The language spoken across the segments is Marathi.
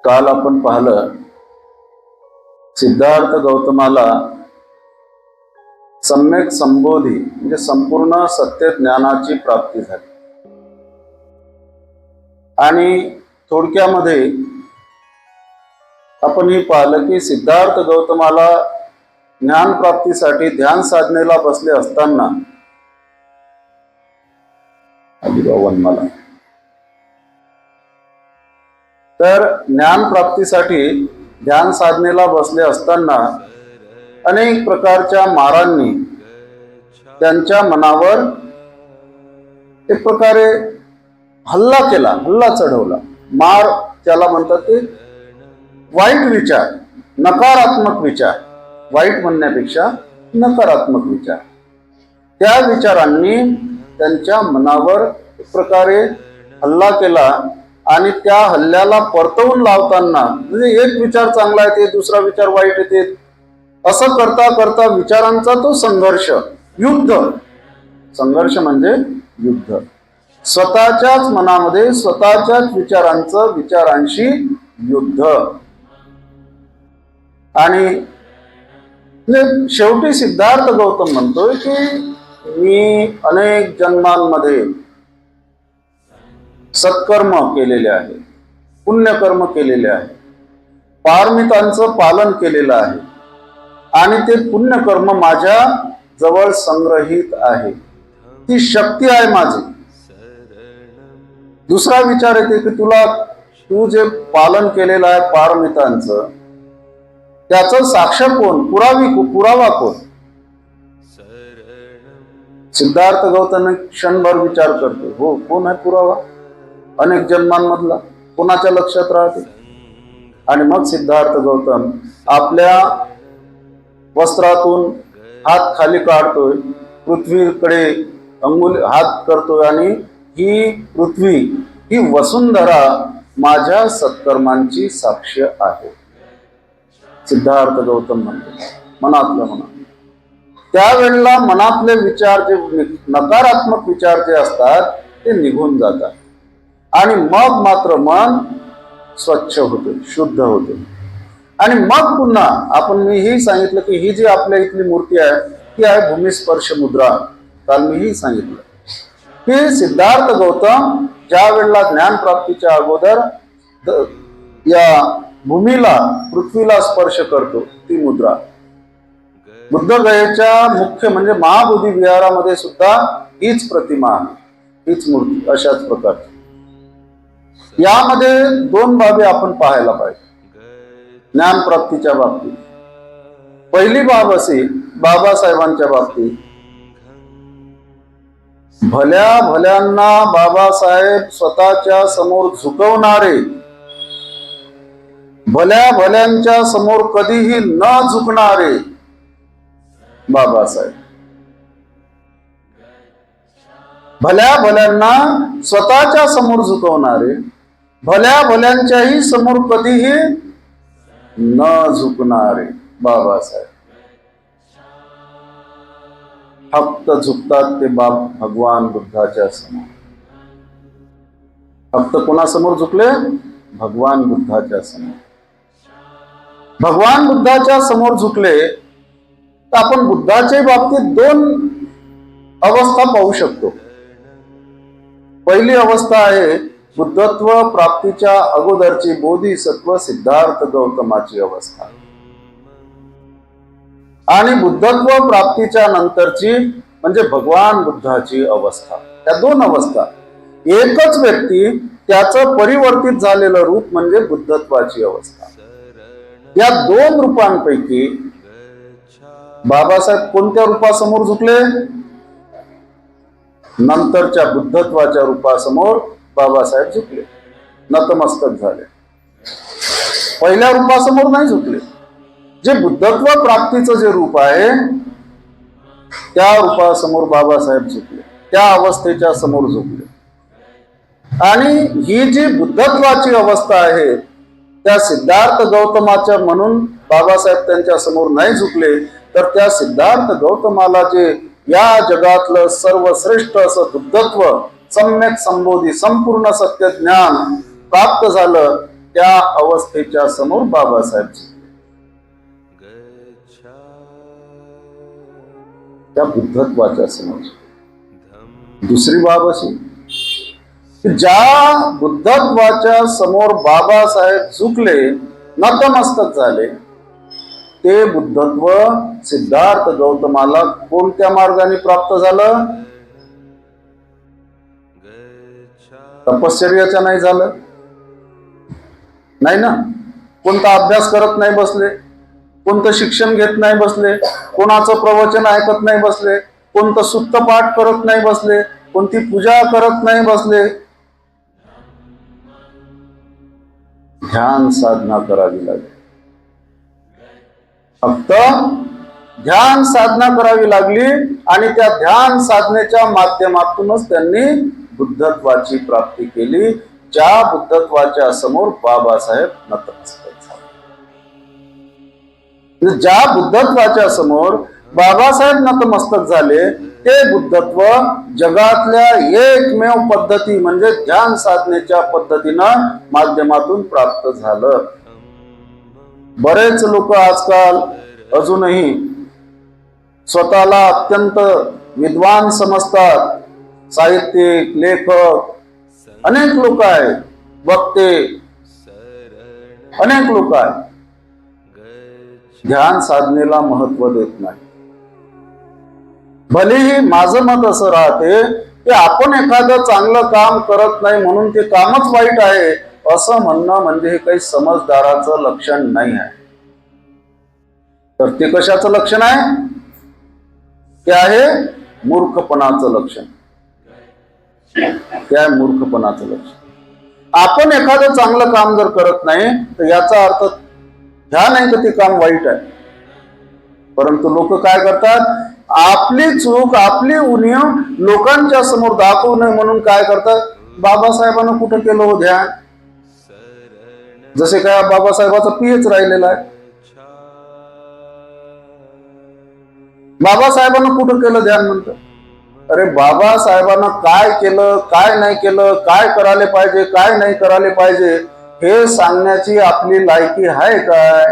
काल आपण पाहिलं सिद्धार्थ गौतमाला सम्यक संबोधी म्हणजे संपूर्ण सत्य ज्ञानाची प्राप्ती झाली। आणि थोडक्यामध्ये आपण हे पाहिलं की सिद्धार्थ गौतमाला ज्ञान प्राप्तीसाठी ध्यान साधनेला बसले असताना वनमाला तर ज्ञान प्राप्तीसाठी ध्यान साधनेला बसले असताना अनेक प्रकारच्या मारांनी त्यांच्या मनावर एक प्रकारे हल्ला केला, हल्ला चढवला। मार त्याला म्हणतात ते वाईट विचार, नकारात्मक विचार, वाईट म्हणण्यापेक्षा नकारात्मक विचार, त्या विचारांनी त्यांच्या मनावर एक प्रकारे हल्ला केला। आणि त्या हल्ल्याला परतवून लावताना म्हणजे एक विचार चांगला येते, दुसरा विचार वाईट येते, असं करता करता विचारांचा तो संघर्ष, युद्ध, संघर्ष म्हणजे युद्ध, स्वतःच्याच मनामध्ये स्वतःच्याच विचारांशी युद्ध। आणि शेवटी सिद्धार्थ गौतम म्हणतोय की मी अनेक जन्मांमध्ये सत्कर्म केलेले आहे, पुण्यकर्म केलेले आहे, पारमितांचं पालन केलेलं आहे आणि ते पुण्यकर्म माझ्या जवळ संग्रहित आहे, ती शक्ती आहे माझी। दुसरा विचार येते की तू जे पालन केलेलं आहे पारमितांचं, त्याचं साक्ष कोण, पुरावा कोण? सिद्धार्थ गौतम क्षणभर विचार करतो, हो कोण आहे पुरावा? अनेक जन्मांमधला, कोणाच्या लक्षात राहते? आणि मग सिद्धार्थ गौतम आपल्या वस्त्रातून हात खाली काढतोय, पृथ्वीकडे हात करतोय आणि ही पृथ्वी, ही वसुंधरा माझ्या सत्कर्मांची साक्ष आहे, सिद्धार्थ गौतम म्हणतो मनातल्या मनात। त्यावेळेला मनातले विचार, जे नकारात्मक विचार जे असतात ते निघून जातात आणि मग मात्र मन स्वच्छ होते, शुद्ध होते। आणि मग पुन्हा आपण मीही सांगितलं की ही जी आपल्या इथली मूर्ती आहे ती आहे भूमिस्पर्श मुद्रा। काल मीही सांगितलं की सिद्धार्थ गौतम ज्या वेळेला ज्ञान प्राप्तीच्या अगोदर या भूमीला, पृथ्वीला स्पर्श करतो, ती मुद्रा बुद्धगयेच्या मुख्य म्हणजे महाबोधी विहारामध्ये सुद्धा हीच प्रतिमा आहे, हीच मूर्ती अशाच प्रकारची। यामध्ये दोन बाबी आपण पाहायला पाहिजे ज्ञान प्राप्तीच्या बाबतीत। पहिली बाब अशी बाबासाहेबांच्या बाबतीत, भल्या भल्यांना बाबासाहेब स्वतःच्या समोर झुकवणारे, भल्या भल्यांच्या समोर कधीही न झुकणारे बाबासाहेब, भल्या भल्यांना स्वतःच्या समोर झुकवणारे, भल्या भल्यांच्याही समोर कधीही न झुकणारे बाबासाहेब। फक्त झुकतात ते भगवान बुद्धाच्या समोर। फक्त कोणासमोर झुकले? भगवान बुद्धाच्या समोर। भगवान बुद्धाच्या समोर झुकले तर आपण बुद्धाच्या बाबतीत दोन अवस्था पाहू शकतो। पहिली अवस्था आहे बुद्धत्व प्राप्तीच्या अगोदरची बोधिसत्व सिद्धार्थ गौतमाची अवस्था, आणि बुद्धत्व प्राप्तीच्या नंतरची म्हणजे भगवान बुद्धाची अवस्था। त्या दोन अवस्था, एकच व्यक्ती त्याचं परिवर्तित झालेलं रूप म्हणजे बुद्धत्वाची अवस्था। या दोन रूपांपैकी बाबासाहेब कोणत्या रूपासमोर झुकले? नंतरच्या बुद्धत्वाच्या रूपासमोर बाबासाहेब झुकले, नतमस्तक झाले। पहिल्या रूपासमोर नाही झुकले। जे बुद्धत्व प्राप्तीचं जे रूप आहे त्या रूपासमोर बाबासाहेब झुकले, त्या अवस्थेच्या समोर झुकले। आणि ही जी बुद्धत्वाची अवस्था आहे त्या सिद्धार्थ गौतमाच्या म्हणून बाबासाहेब त्यांच्या समोर नाही झुकले, तर त्या सिद्धार्थ गौतमाला जे या जगातलं सर्वश्रेष्ठ असं बुद्धत्व, सम्यक संबोधी, संपूर्ण सत्य ज्ञान प्राप्त झालं, त्या अवस्थेच्या समोर बाबासाहेब त्या बुद्धत्वाच्या समोर। दुसरी बाब अशी की ज्या बुद्धत्वाच्या समोर बाबासाहेब झुकले, नतमस्तक झाले, ते बुद्धत्व सिद्धार्थ गौतमाला कोणत्या मार्गाने प्राप्त झालं? तपश्चर्याच्या नाही झालं, नाही ना। कोणता अभ्यास करत नाही बसले, कोणतं शिक्षण घेत नाही बसले, कोणाचं प्रवचन ऐकत नाही बसले, कोणतं सुत्त पाठ करत नाही बसले, कोणती पूजा करत नाही बसले, ध्यान साधना करावी लागली। फक्त ध्यान साधना करावी लागली आणि त्या ध्यान साधनेच्या माध्यमातूनच त्यांनी बुद्धत्वाची प्राप्ती केली, ज्या बुद्धत्वाच्या समोर बाबासाहेब नतमस्तक झाले। ज्या बुद्धत्वाच्या समोर बाबासाहेब नतमस्तक झाले, ते बुद्धत्व जगातल्या एकमेव पद्धती म्हणजे ध्यान साधनेच्या पद्धतीनं माध्यमातून प्राप्त झालं। बरेच लोक आजकाल अजूनही स्वतःला अत्यंत विद्वान समजतात, साहित्यिक, लेखक अनेक लोक आहेत, वक्ते अनेक लोक आहेत, ध्यान साधनेला महत्व देत नाही। भलेही माझं मत असं राहते की आपण एखादं चांगलं काम करत नाही म्हणून ते कामच वाईट आहे असं म्हणणं म्हणजे हे काही समजदाराचं लक्षण नाही आहे। तर ते कशाचं लक्षण आहे? ते आहे मूर्खपणाचं लक्षण, ते आहे मूर्खपणाचं लक्षण। आपण एखादं चांगलं काम जर करत नाही तर याचा अर्थ ह्या नाही तर ते काम वाईट आहे। परंतु लोक काय करतात, आपली चूक, आपली उणीव लोकांच्या समोर दाखवू नये म्हणून काय करतात, बाबासाहेबांना कुठं केलं हो ध्यान? जसे काय बाबासाहेबाचा पीएच राहिलेला आहे। बाबासाहेबांना कुठं केलं ध्यान म्हणतं? अरे बाबासाहेबांना काय केलं, काय नाही केलं, काय करायला पाहिजे, काय नाही करायला पाहिजे हे सांगण्याची आपली लायकी आहे काय?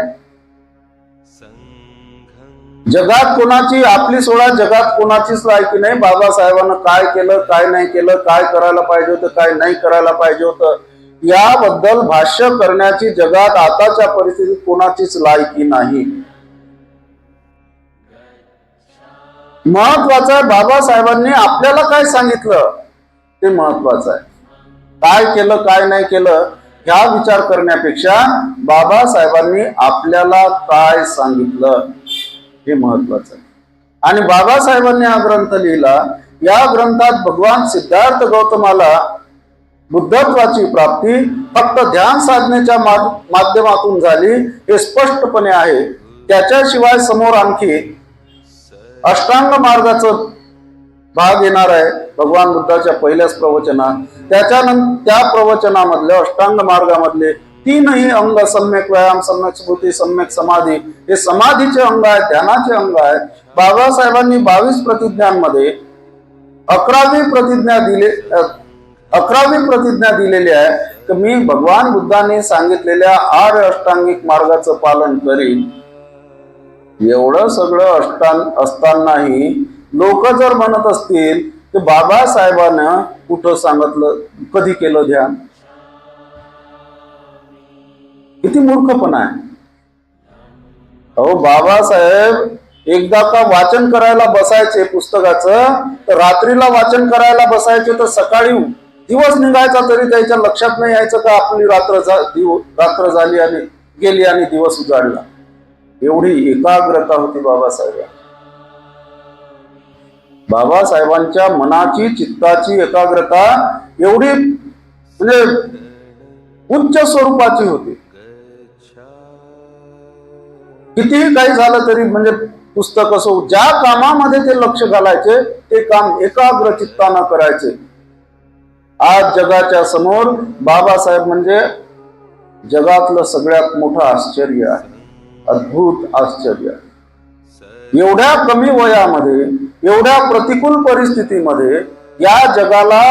जगात कोणाची, आपली सोडा जगात कोणाचीच लायकी नाही बाबासाहेबांना काय केलं, काय नाही केलं, काय करायला पाहिजे होतं, काय नाही करायला पाहिजे होतं याबद्दल भाष्य करण्याची जगात आताच्या परिस्थितीत कोणाचीच लायकी नाही। महत्वाचं आहे बाबासाहेबांनी आपल्याला काय सांगितलं ते महत्वाचं आहे। काय केलं, काय नाही केलं ह्या विचार करण्यापेक्षा बाबासाहेबांनी आपल्याला काय सांगितलं हे महत्वाचं आहे। आणि बाबासाहेबांनी हा ग्रंथ लिहिला, या ग्रंथात भगवान सिद्धार्थ गौतमाला बुद्धत्वाची प्राप्ती फक्त ध्यान साधनेच्या माध्यमातून झाली हे स्पष्टपणे आहे। त्याच्याशिवाय समोर आणखी अष्टांग मार्गाचं भाग येणार आहे भगवान बुद्धाच्या पहिल्याच प्रवचनात। त्याच्यानंतर त्या प्रवचनामधल्या अष्टांग मार्गामधले तीनही अंग, सम्यक व्यायाम, सम्यक स्मृती, सम्यक समाधी, हे समाधीचे अंग आहेत, ध्यानाचे अंग आहेत। बाबासाहेबांनी 22 प्रतिज्ञांमध्ये 11वी प्रतिज्ञा दिलेली आहे की मी भगवान बुद्धांनी सांगितलेल्या 8 अष्टांगिक मार्गाचं पालन करीन। एवढं सगळं असतानाही लोक जर म्हणत असतील की बाबासाहेबांना कुठं सांगितलं, कधी केलं ध्यान, किती मूर्खपणा आहे। अहो बाबासाहेब एकदा का वाचन करायला बसायचे पुस्तकाचं तर रात्रीला वाचन करायला बसायचे तर सकाळी दिवस निघायचा तरी त्याच्या लक्षात नाही यायचं का आपली रात्र झाली आणि गेली आणि दिवस उजाडला। एवढी एकाग्रता होती बाबासाहेबांच्या मनाची, चित्ताची एकाग्रता एवढी म्हणजे उच्च स्वरूपाची होती। कितीही काही झालं तरी म्हणजे पुस्तक असो, ज्या कामामध्ये ते लक्ष घालायचे ते काम एकाग्र चित्तानं करायचे। आज जगाच्या समोर बाबासाहेब म्हणजे जगातलं सगळ्यात मोठं आश्चर्य आहे, अद्भुत आश्चर्य। एवढ्या कमी वयामध्ये, एवढ्या प्रतिकूल परिस्थितीमध्ये या जगाला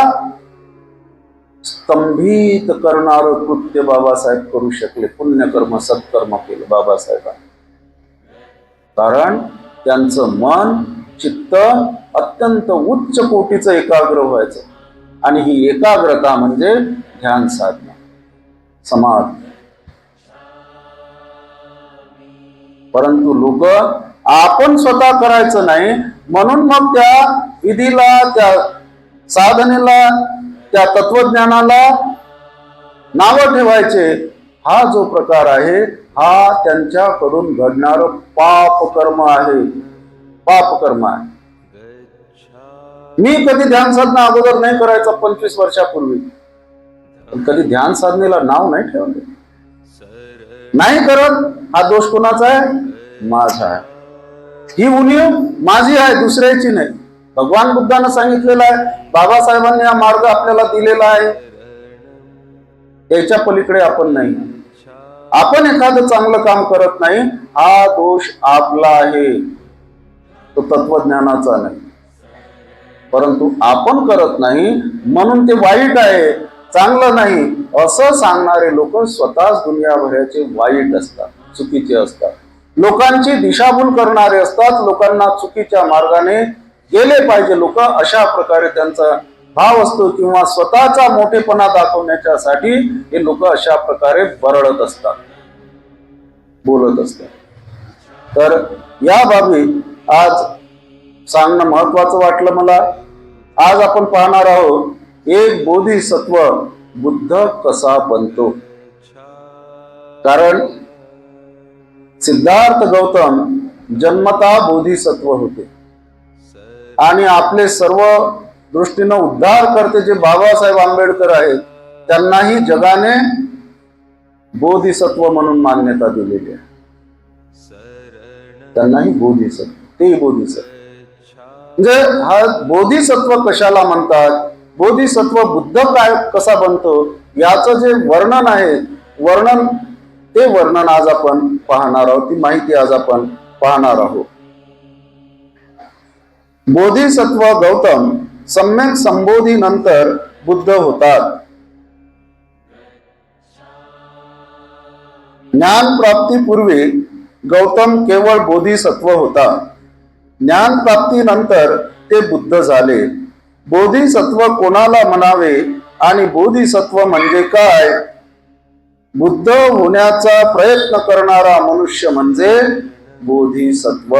स्तंभित करणारं कृत्य बाबासाहेब करू शकले. पुण्यकर्म सत्कर्म केलं बाबासाहेबांनी. कारण त्यांचं मन चित्त अत्यंत उच्च कोटीचं एकाग्र व्हायचं. आणि ही एकाग्रता म्हणजे ध्यान साधना, समाधी. परंतु लोक आपण स्वतः करायचं नाही म्हणून मग त्या विधीला, त्या साधनेला, त्या तत्वज्ञानाला नावं ठेवायचे. हा जो प्रकार आहे हा त्यांच्याकडून घडणारं पापकर्म आहे. पापकर्म आहे. मी कधी ध्यान साधना अगोदर नाही करायचा 25 वर्षापूर्वी. कधी ध्यान साधनेला नाव नाही ठेवले. नाही करत. हा दोष कोणाचा आहे? माझा आहे. ही उणीव माझी आहे, दुसऱ्याची नाही. भगवान बुद्धानं सांगितलेलं आहे, बाबासाहेबांनी हा मार्ग आपल्याला दिलेला आहे. त्याच्या पलीकडे आपण नाही. आपण एखादं चांगलं काम करत नाही, हा दोष आपला आहे, तो तत्वज्ञानाचा नाही. परंतु आपण करत नाही म्हणून ते वाईट आहे, चांगलं नाही असं सांगणारे लोक स्वतःच दुनियाभराचे वाईट असतात, चुकीचे असतात. लोकांची दिशाभूल करणारे असतात. लोकांना चुकीच्या मार्गाने गेले पाहिजे लोक, अशा प्रकारे त्यांचा भाव असतो. किंवा स्वतःचा मोठेपणा दाखवण्यासाठी हे लोक अशा प्रकारे बरळत असतात, बोलत असतात. तर या बाबी आज सांगणं महत्वाचं वाटलं मला. आज आपण पाहणार आहोत, एक बोधिसत्व बुद्ध कसा बनतो. कारण सिद्धार्थ गौतम जन्मता बोधिसत्व होते आणि आपले सर्व दृष्टीनं उद्धार करते जे बाबासाहेब आंबेडकर आहेत, त्यांनाही जगाने बोधिसत्व म्हणून मान्यता दिलेली आहे. त्यांनाही बोधिसत्व, ते बोधिसत्व. म्हणजे हा बोधिसत्व कशाला म्हणतात, बोधिसत्व बुद्ध काय कसा बनतो, याचं जे वर्णन आहे, ते वर्णन आज आपण पाहणार आहोत. ती माहिती आज आपण पाहणार आहोत. बोधिसत्व गौतम सम्यक संबोधी नंतर बुद्ध होतात. ज्ञान प्राप्तीपूर्वी गौतम केवळ बोधिसत्व होता. ज्ञान प्राप्तीनंतर ते बुद्ध झाले. बोधिसत्व कोणाला म्हणावे आणि बोधिसत्व म्हणजे काय? बुद्ध होण्याचा प्रयत्न करणारा मनुष्य म्हणजे बोधिसत्व.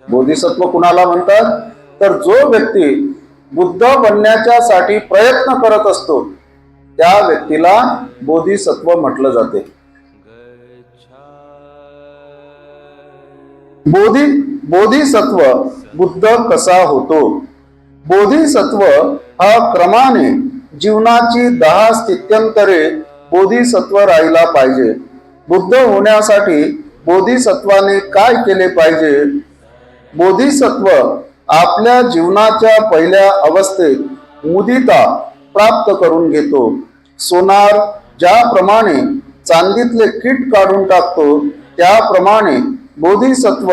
बोधिसत्व कुणाला म्हणतात? तर जो व्यक्ती बुद्ध बनण्याच्या साठी प्रयत्न करत असतो त्या व्यक्तीला बोधिसत्व म्हटलं जाते. बोधिसत्व बुद्ध कसा होतो? बोधिसत्व हा क्रमाने जीवनाची 10 स्थित्यंतरे बोधिसत्व राहिला पाहिजे. बुद्ध होण्यासाठी बोधिसत्वाने काय केले पाहिजे? बोधिसत्व आपल्या जीवनाच्या पहिल्या अवस्थेत मुदिता प्राप्त करून घेतो. सोनार ज्याप्रमाणे चांदीतले कीट काढून टाकतो, त्याप्रमाणे बोधिसत्व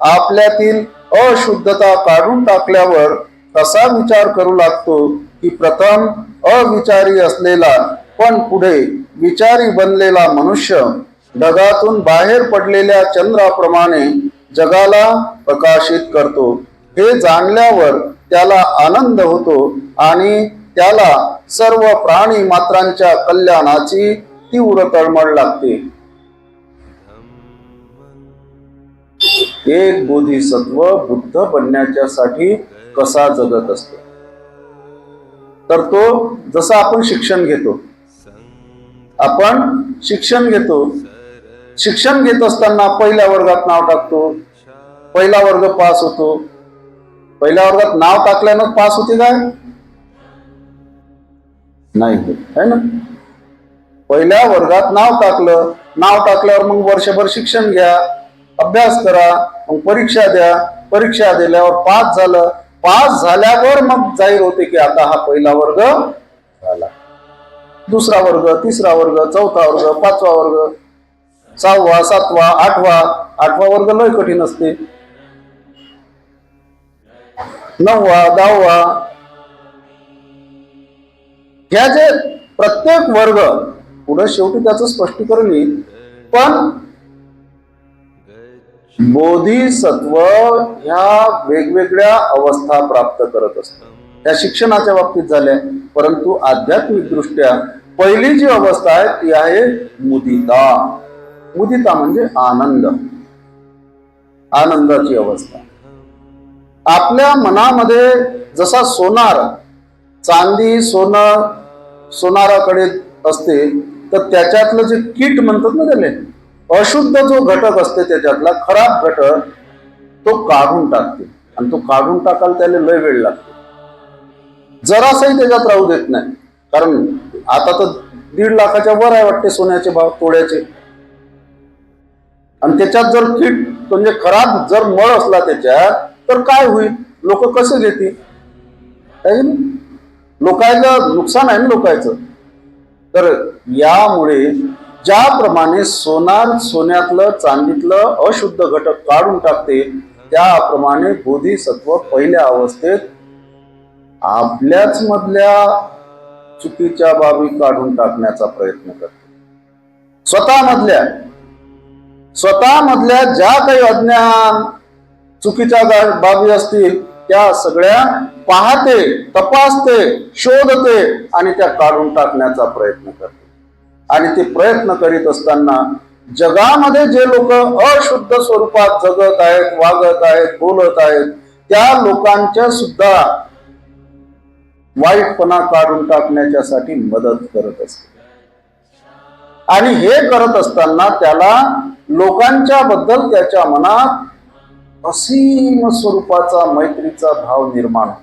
आपल्यातील अशुद्धता काढून टाकल्यावर असा विचार करू लागतो की प्रथम अविचारी असलेला पण पुढे विचारी बनलेला मनुष्य ढगातून बाहेर पडलेल्या चंद्राप्रमाणे जगाला प्रकाशित करतो. हे जाणल्यावर त्याला आनंद होतो आणि त्याला सर्व प्राणी मात्रांच्या कल्याणाची तीव्र तळमळ लागते. एक बोधिसत्व बुद्ध बनण्याच्यासाठी कसा जगत असतो? तर तो जसं आपण शिक्षण घेतो, शिक्षण घेत असताना पहिल्या वर्गात नाव टाकतो, पहिला वर्ग पास होतो. पहिल्या वर्गात नाव टाकल्यानं पास होते काय? नाही होत, है ना? पहिल्या वर्गात नाव टाकल्यावर मग वर्षभर शिक्षण घ्या, अभ्यास करा, मग परीक्षा द्या. परीक्षा दिल्यावर पास झालं. पास झाल्यावर मग जाहीर होते की आता हा पहिला वर्ग झाला. दुसरा वर्ग, तिसरा वर्ग, चौथा वर्ग, पाचवा वर्ग, 6वा, 7वा, 8वा वर्ग लय कठीण असते. 9वा, 10वा, ह्या जे प्रत्येक वर्ग पुढे शेवटी त्याचं स्पष्टीकरण येईल, पण बोधिसत्व ह्या वेगवेगळ्या अवस्था प्राप्त करत असतात. त्या शिक्षणाच्या बाबतीत झाल्या, परंतु आध्यात्मिक दृष्ट्या पहिली जी अवस्था आहे ती आहे मुदिता. मुदिता म्हणजे आनंद, आनंदाची अवस्था. आपल्या मनामध्ये जसा सोनार, चांदी, सोनं सोनाराकडे असते, तर त्याच्यातलं जे कीट म्हणतात ना त्याले, अशुद्ध जो घटक असते त्याच्यातला खराब घटक तो काढून टाकते, आणि तो काढून टाकायला त्याला लय वेळ लागतो. जरासही त्याच्यात राहू देत नाही. कारण आता तर 1.5 लाखाच्या वर आहे वाटते सोन्याचे भाव तोड्याचे. आणि त्याच्यात जर कीट म्हणजे खराब जर मळ असला त्याच्यात, तर काय होईल? लोक कसे घेतील? लोकांचं नुकसान आहे ना लोकांचं. तर यामुळे ज्याप्रमाणे सोनार सोन्यातलं चांदीतलं अशुद्ध घटक काढून टाकते, त्याप्रमाणे बोधिसत्व पहिल्या अवस्थेत आपल्याच मधल्या चुकीच्या बाबी काढून टाकण्याचा प्रयत्न करते. स्वतःमधल्या ज्या काही अज्ञान चुकीच्या बाबी असतील त्या सगळ्या पाहते, तपासते, शोधते आणि त्या काढून टाकण्याचा प्रयत्न करते. आणि ते प्रयत्न करीत असताना जगामध्ये जे लोक अशुद्ध स्वरूपात जगत आहेत, वागत आहेत, बोलत आहेत, त्या लोकांच्या सुद्धा वाईटपणा काढून टाकण्यासाठी मदत करत असते. आणि हे करत असताना त्याला लोकांच्या बद्दल त्याच्या मनात असीम स्वरूपाचा मैत्रीचा भाव निर्माण होतो.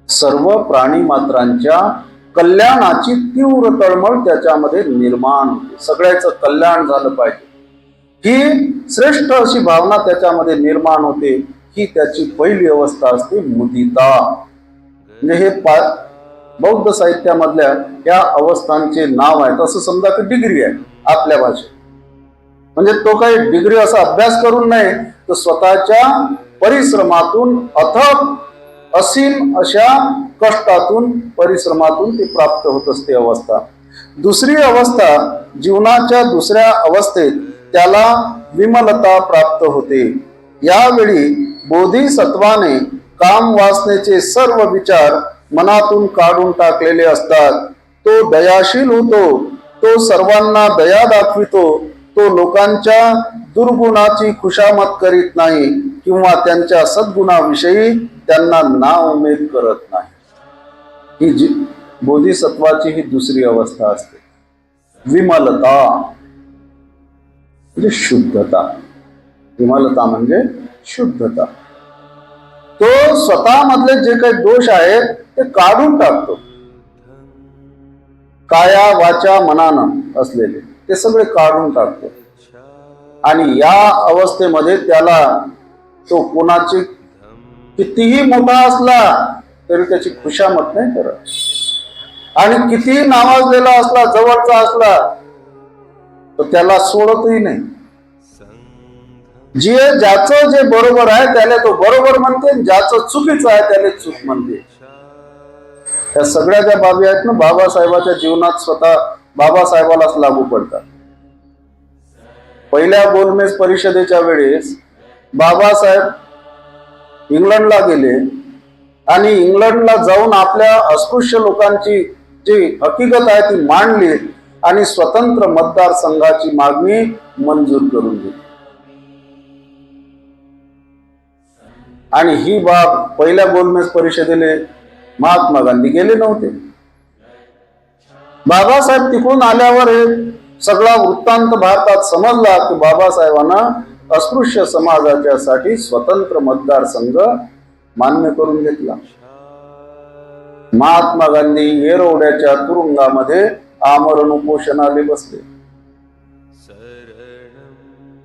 सर्व प्राणी मात्रांच्या कल्याणाची तीव्र तळमळ त्याच्यामध्ये निर्माण होते. सगळ्याचं कल्याण झालं पाहिजे ही श्रेष्ठ अशी भावना त्याच्यामध्ये निर्माण होते. ही त्याची पहिली अवस्था असते मुदिता. म्हणजे हे बौद्ध साहित्यामधल्या या अवस्थांचे नाव आहेत. असं समजा की डिग्री आहे आपल्या भाषेत. म्हणजे तो काही डिग्री असा अभ्यास करून नाही, तर स्वतःच्या परिश्रमातून, अथक असीम अशा कष्टातून, परिश्रमातून ती प्राप्त होत असते अवस्था. दुसरी अवस्था, जीवनाच्या दुसऱ्या अवस्थेत त्याला विमलता प्राप्त होते. यावेळी बोधिसत्वाने काम वासनेचे सर्व विचार मनातून काढून टाकलेले असतात. तो दयाशील होतो, तो सर्वांना दया दाखवितो, तो लोकांच्या दुर्गुणाची खुशामत करीत नाही किंवा त्यांच्या सद्गुणाविषयी त्यांना नाउमेद करत नाही. ही बोधिसत्वाची ही दुसरी अवस्था असते. विमलता म्हणजे शुद्धता. विमलता म्हणजे शुद्धता. तो स्वतःमधले जे काही दोष आहेत ते काढून टाकतो. काया वाचा मनानं असलेले ते सगळे काढून टाकतो. आणि या अवस्थेमध्ये त्याला तो कोणाची कितीही मोठा असला तरी त्याची खुशामत नाही करत. आणि कितीही नावाजलेला असला, जवळचा असला, तर त्याला सोडतही नाही. ज्याचं जे बरोबर आहे त्याला तो बरोबर म्हणते, ज्याचं चुकीचं आहे त्याला चूक म्हणते. त्या सगळ्या ज्या बाबी आहेत ना बाबासाहेबाच्या जीवनात स्वतः बाबासाहेबालाच लागू पडतात. पहिल्या गोलमेज परिषदेच्या वेळेस बाबासाहेब इंग्लंडला गेले आणि इंग्लंडला जाऊन आपल्या अस्पृश्य लोकांची जी हकीकत आहे ती मांडली आणि स्वतंत्र मतदारसंघाची मागणी मंजूर करून दिली. आणि ही बाब पहिल्या गोलमेज परिषदेले महात्मा गांधी गेले नव्हते. बाबासाहेब तिकडून आल्यावर हे सगळा वृत्तांत भारतात समजला की बाबासाहेबांना अस्पृश्य समाजाच्या साठी स्वतंत्र मतदारसंघ मान्य करून घेतला. महात्मा गांधी येरवड्याच्या तुरुंगामध्ये आमरण उपोषणाला बसले.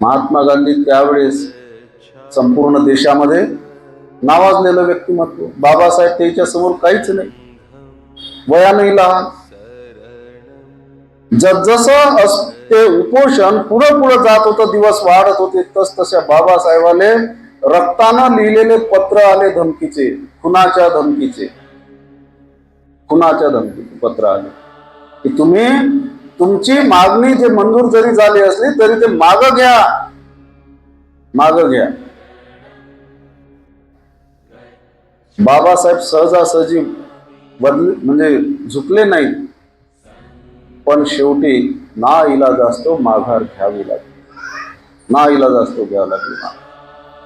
महात्मा गांधी त्यावेळेस संपूर्ण देशामध्ये नावाजलेलं व्यक्तिमत्व. बाबासाहेब त्याच्या समोर काहीच नाही, वयानही लहान. जसजसं ते उपोषण पुढं पुढं जात होतं, दिवस वाढत होते, तसतशा बाबासाहेबाले रक्तानं लिहिलेले पत्र आले धमकीचे, खुनाच्या धमकीचे पत्र आले की तुम्ही तुमची मागणी जे मंजूर जरी झाली असली तरी ते मागं घ्या. बाबासाहेब सहजासहजी म्हणजे झुकले नाहीत, पण शेवटी ना इलाज असतो माघार घ्यावी लागली.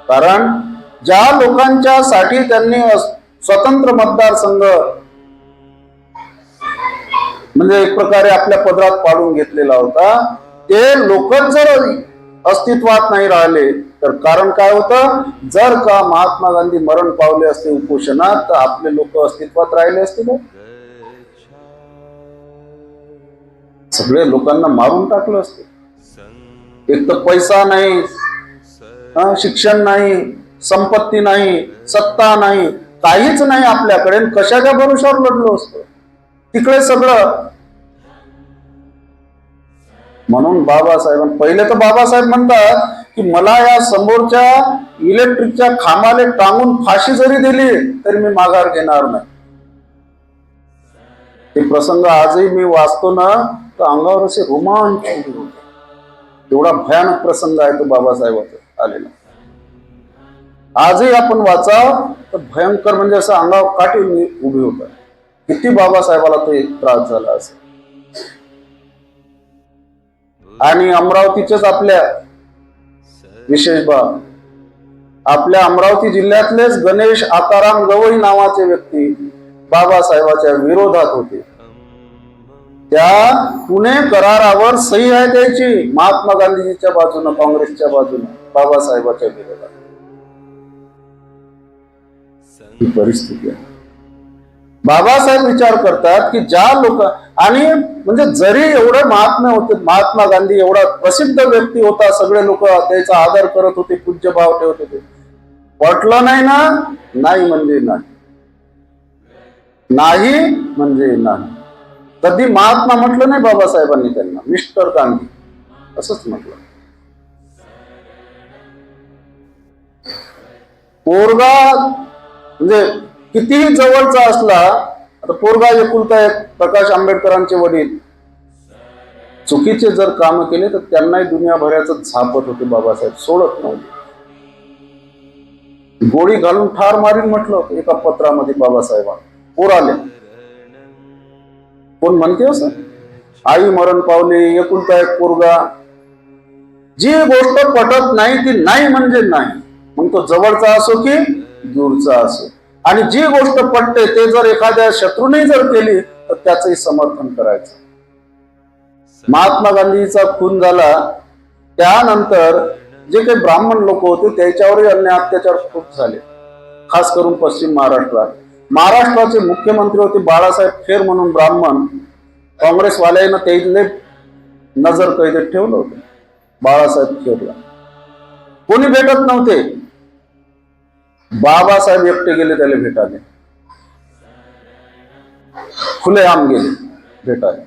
कारण ज्या लोकांच्या साठी त्यांनी स्वतंत्र मतदारसंघ म्हणजे एक प्रकारे आपल्या पदरात पाडून घेतलेला होता, ते लोकच जर अस्तित्वात नाही राहिले तर कारण काय होतं, जर का महात्मा गांधी मरण पावले असते उपोषणात तर आपले लोक अस्तित्वात राहिले असते का? सगळे लोकांना मारून टाकलं असते. एक तर पैसा नाही, शिक्षण नाही, संपत्ती नाही, सत्ता नाही, काहीच नाही आपल्याकडे, कशाच्या भरोशावर लढलो असतो तिकडे सगळं. म्हणून बाबासाहेब पहिले तर बाबासाहेब म्हणतात की मला या समोरच्या इलेक्ट्रिकच्या खांबाले टांगून फाशी जरी दिली तरी मी माघार घेणार नाही. ते प्रसंग आजही मी वाचतो ना तर अंगावर असे रोमांच होते. एवढा भयानक प्रसंग आहे तो बाबासाहेबाचा आलेला. आजही आपण वाचाव तर भयंकर, म्हणजे असं अंगावर काठी उभी होतात. किती बाबासाहेबाला तो त्रास झाला असेल. आणि अमरावतीचेच आपल्या विशेष बाब, आपल्या अमरावती जिल्ह्यातलेच गणेश आकाराम गवई नावाचे व्यक्ती बाबासाहेबाच्या विरोधात होते. त्या पुणे करारावर सही आहे द्यायची महात्मा गांधीजीच्या बाजूने, काँग्रेसच्या बाजूने, बाबासाहेबाच्या विरोधात. ही परिस्थिती आहे. बाबासाहेब विचार करतात की ज्या लोक, आणि म्हणजे जरी एवढे महात्मे होते, महात्मा गांधी एवढा प्रसिद्ध व्यक्ती होता, सगळे लोक त्याचा आदर करत होते, पूज्यभाव ठेवत होते, पटलं नाही ना, नाही म्हणजे नाही, नाही म्हणजे नाही. कधी महात्मा म्हटलं नाही बाबासाहेबांनी त्यांना, मिस्टर गांधी असंच म्हटलं. पोरगा म्हणजे कितीही जवळचा असला, आता पोरगा एकुलता एक प्रकाश आंबेडकरांचे वडील चुकीचे जर काम केले तर त्यांनाही दुनियाभराचं झापत होते बाबासाहेब, सोडत नव्हते. गोळी घालून ठार मारील म्हटलं एका पत्रामध्ये बाबासाहेबांना. पोराले कोण म्हणते असं, आई मरण पावली, एकुलता एक पोरगा. जी गोष्ट पटत नाही ती नाही म्हणजे नाही, मग तो जवळचा असो की दूरचा असो. आणि जी गोष्ट पटते ते जर एखाद्या शत्रूने जर केली तर त्याचंही समर्थन करायचं. महात्मा गांधीचा खून झाला त्यानंतर जे काही ब्राह्मण लोक होते त्याच्यावरही अन्याय अत्याचार खूप झाले, खास करून पश्चिम महाराष्ट्रात. महाराष्ट्राचे मुख्यमंत्री होते बाळासाहेब खेर म्हणून ब्राह्मण, काँग्रेसवाल्यानं त्याला नजर कैदेत ठेवलं होतं. बाळासाहेब खेरला कोणी भेटत नव्हते, बाबासाहेब एकटे गेले त्याला भेटायला, खुलेआम गेले भेटायला.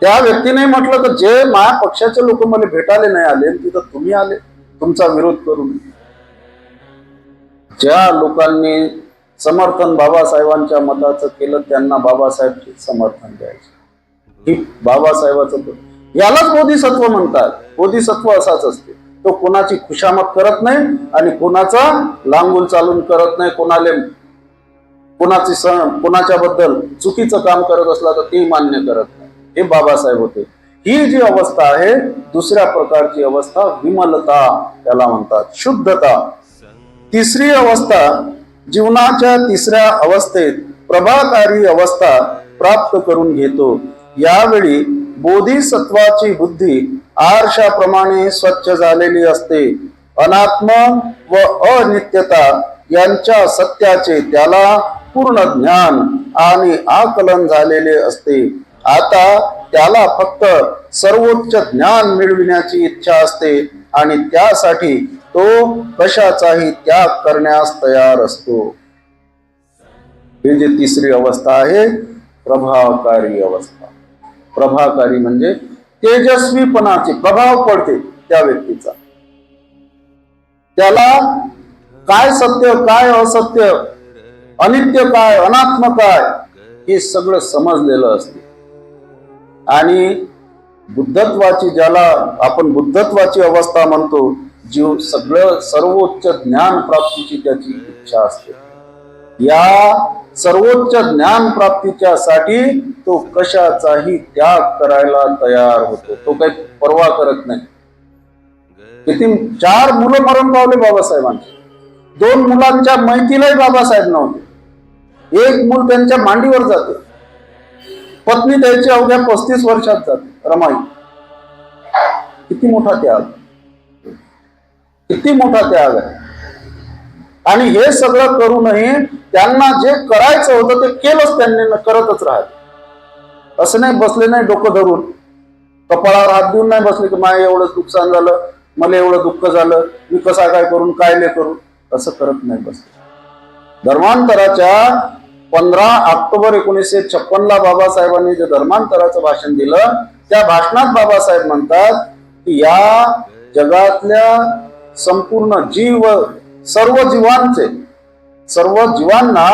त्या व्यक्तीने म्हटलं तर जे माझ्या पक्षाचे लोक मला भेटायला नाही आले तिथं तुम्ही आले तुमचा विरोध करून. ज्या लोकांनी समर्थन बाबासाहेबांच्या मताचं केलं त्यांना बाबासाहेब समर्थन द्यायचं. ही बाबासाहेबाचं, यालाच बोधिसत्व म्हणतात. बोधिसत्व असाच असते, तो कोणाची खुशामत करत नाही आणि कोणाचा लांबून चालून करत नाही, कोणाच्या बद्दल चुकीचं काम करत असला तर ते मान्य करत नाही. हे बाबासाहेब होते. ही जी अवस्था आहे दुसऱ्या प्रकारची अवस्था विमलता त्याला म्हणतात, शुद्धता. तिसरी अवस्था, जीवनाच्या तिसऱ्या अवस्थेत प्रभाकारी अवस्था प्राप्त करून घेतो. यावेळी बोधिसत्वाची बुद्धी आरशाप्रमाणे स्वच्छ झालेली असते. अनात्म व अनित्यता यांच्या सत्याचे त्याला पूर्ण ज्ञान आणि आकलन झालेले असते. आता त्याला फक्त सर्वोच्च ज्ञान मिळविण्याची इच्छा असते आणि त्यासाठी तो कशाचाही त्याग करण्यास तयार असतो. ही जी तिसरी अवस्था आहे प्रभावकारी अवस्था. प्रभाकारी म्हणजे तेजस्वीपणाचे प्रभाव पडते त्या व्यक्तीचा. त्याला काय सत्य काय असत्य, अनित्य काय अनात्म काय हे सगळं समजलेलं असते. आणि बुद्धत्वाची, ज्याला आपण बुद्धत्वाची अवस्था म्हणतो, जीव सगळं सर्वोच्च ज्ञान प्राप्तीची त्याची इच्छा असते. या सर्वोच्च ज्ञान प्राप्तीच्या साठी तो कशाचाही त्याग करायला तयार होतो. तो काही पर्वा करत नाही. किती 4 मुलं मरण पावले बाबासाहेबांचे. 2 मुलांच्या मैतीलाही बाबासाहेब नव्हते. 1 मूल त्यांच्या मांडीवर जाते. पत्नी त्याची अवघ्या 35 वर्षात जाते, रमाई. किती मोठा त्याग, किती मोठा त्याग आहे. आणि हे सगळं करूनही त्यांना जे करायचं होतं ते केलंच त्यांनी, करतच राहत. असं नाही बसले, नाही डोकं धरून कपाळावर हात देऊन नाही बसले की माझं एवढं नुकसान झालं, मला एवढं दुःख झालं, मी कसा काय करून काय नाही करू, असं करत नाही बसले. धर्मांतराच्या 15 ऑक्टोबर 1956 बाबासाहेबांनी जे धर्मांतराचं भाषण दिलं, त्या भाषणात बाबासाहेब म्हणतात की या जगातल्या संपूर्ण जीव, सर्व जीवांना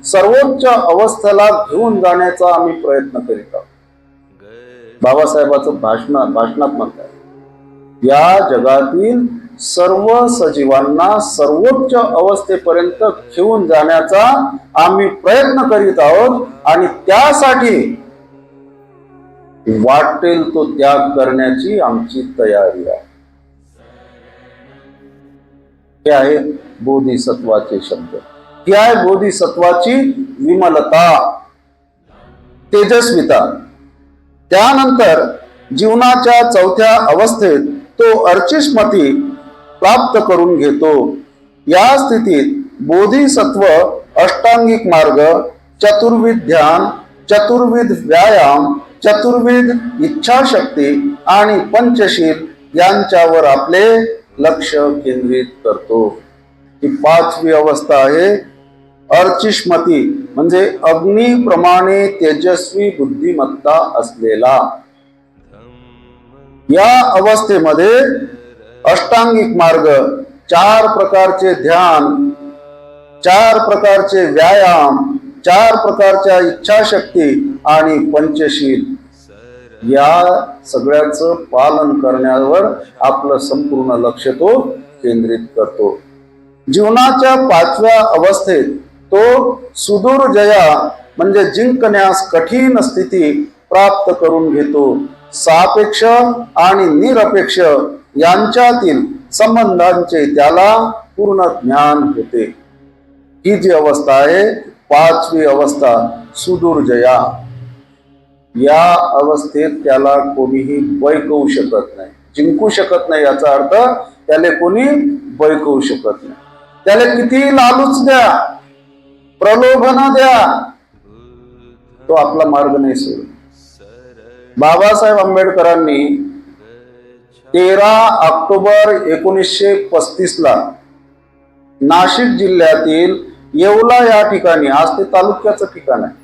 सर्वोच्च अवस्थेला घेऊन जाण्याचा आम्ही प्रयत्न करीत आहोत. बाबासाहेबांचं भाषणात म्हणतात, या जगातील सर्व सजीवांना सर्वोच्च अवस्थेपर्यंत घेऊन जाण्याचा आम्ही प्रयत्न करीत आहोत आणि त्यासाठी वाटेल तो त्याग करण्याची आमची तयारी आहे. हे आहेत बोधिसत्वाचे शब्द. ही आहे बोधिसत्वाची विमलता, तेजस्विता. त्यानंतर जीवनाच्या 4थ्या अवस्थेत तो अर्चिष्मती प्राप्त करून घेतो. या स्थितीत बोधिसत्व अष्टांगिक मार्ग, चतुर्विध ध्यान, चतुर्विध व्यायाम, चतुर्विध इच्छाशक्ती आणि पंचशील यांच्यावर आपले लक्ष केंद्रित करतो. ही 5वी अवस्था आहे अर्चिष्मती, म्हणजे अग्निप्रमाणे तेजस्वी बुद्धिमत्ता असलेला. या अवस्थेमध्ये अष्टांगिक मार्ग, 4 प्रकारचे ध्यान, 4 प्रकारचे व्यायाम, 4 प्रकारच्या इच्छाशक्ती आणि पंचशील या सगळ्याचं पालन करण्यावर आपलं संपूर्ण लक्ष तो केंद्रित करतो. जीवनाच्या 5व्या अवस्थेत तो सुदूर जया म्हणजे जिंकण्यास कठीण स्थिती प्राप्त करून घेतो. सापेक्ष आणि निरपेक्ष यांच्यातील संबंधांचे त्याला पूर्ण ज्ञान होते. ही जी अवस्था आहे 5वी अवस्था, सुदूर जया. या अवस्थेत त्याला कोणीही बैकवू शकत नाही, जिंकू शकत नाही. याचा अर्थ त्याला कोणी बैकवू शकत नाही. त्याला किती लालूच द्या, प्रलोभन द्या, तो आपला मार्ग नाही सोडत. बाबासाहेब आंबेडकरांनी 13 ऑक्टोबर 1935 नाशिक जिल्ह्यातील येवला या ठिकाणी, आज ते तालुक्याचं ठिकाण आहे,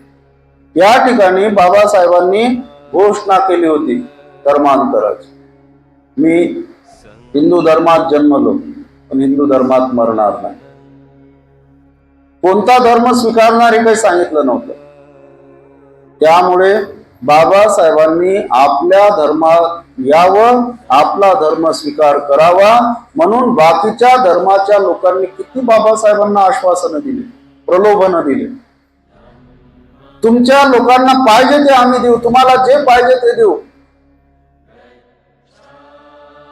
या ठिकाणी बाबासाहेबांनी घोषणा केली होती धर्मांतराची. मी हिंदू धर्मात जन्मलो पण हिंदू धर्मात मरणार नाही. कोणता धर्म स्वीकारणार हे काही सांगितलं नव्हतं. त्यामुळे बाबासाहेबांनी आपल्या धर्मात यावं, आपला धर्म स्वीकार करावा म्हणून बाकीच्या धर्माच्या लोकांनी किती बाबासाहेबांना आश्वासनं दिली, प्रलोभनं दिली. तुमच्या लोकांना पाहिजे ते आम्ही देऊ, तुम्हाला जे पाहिजे ते देऊ.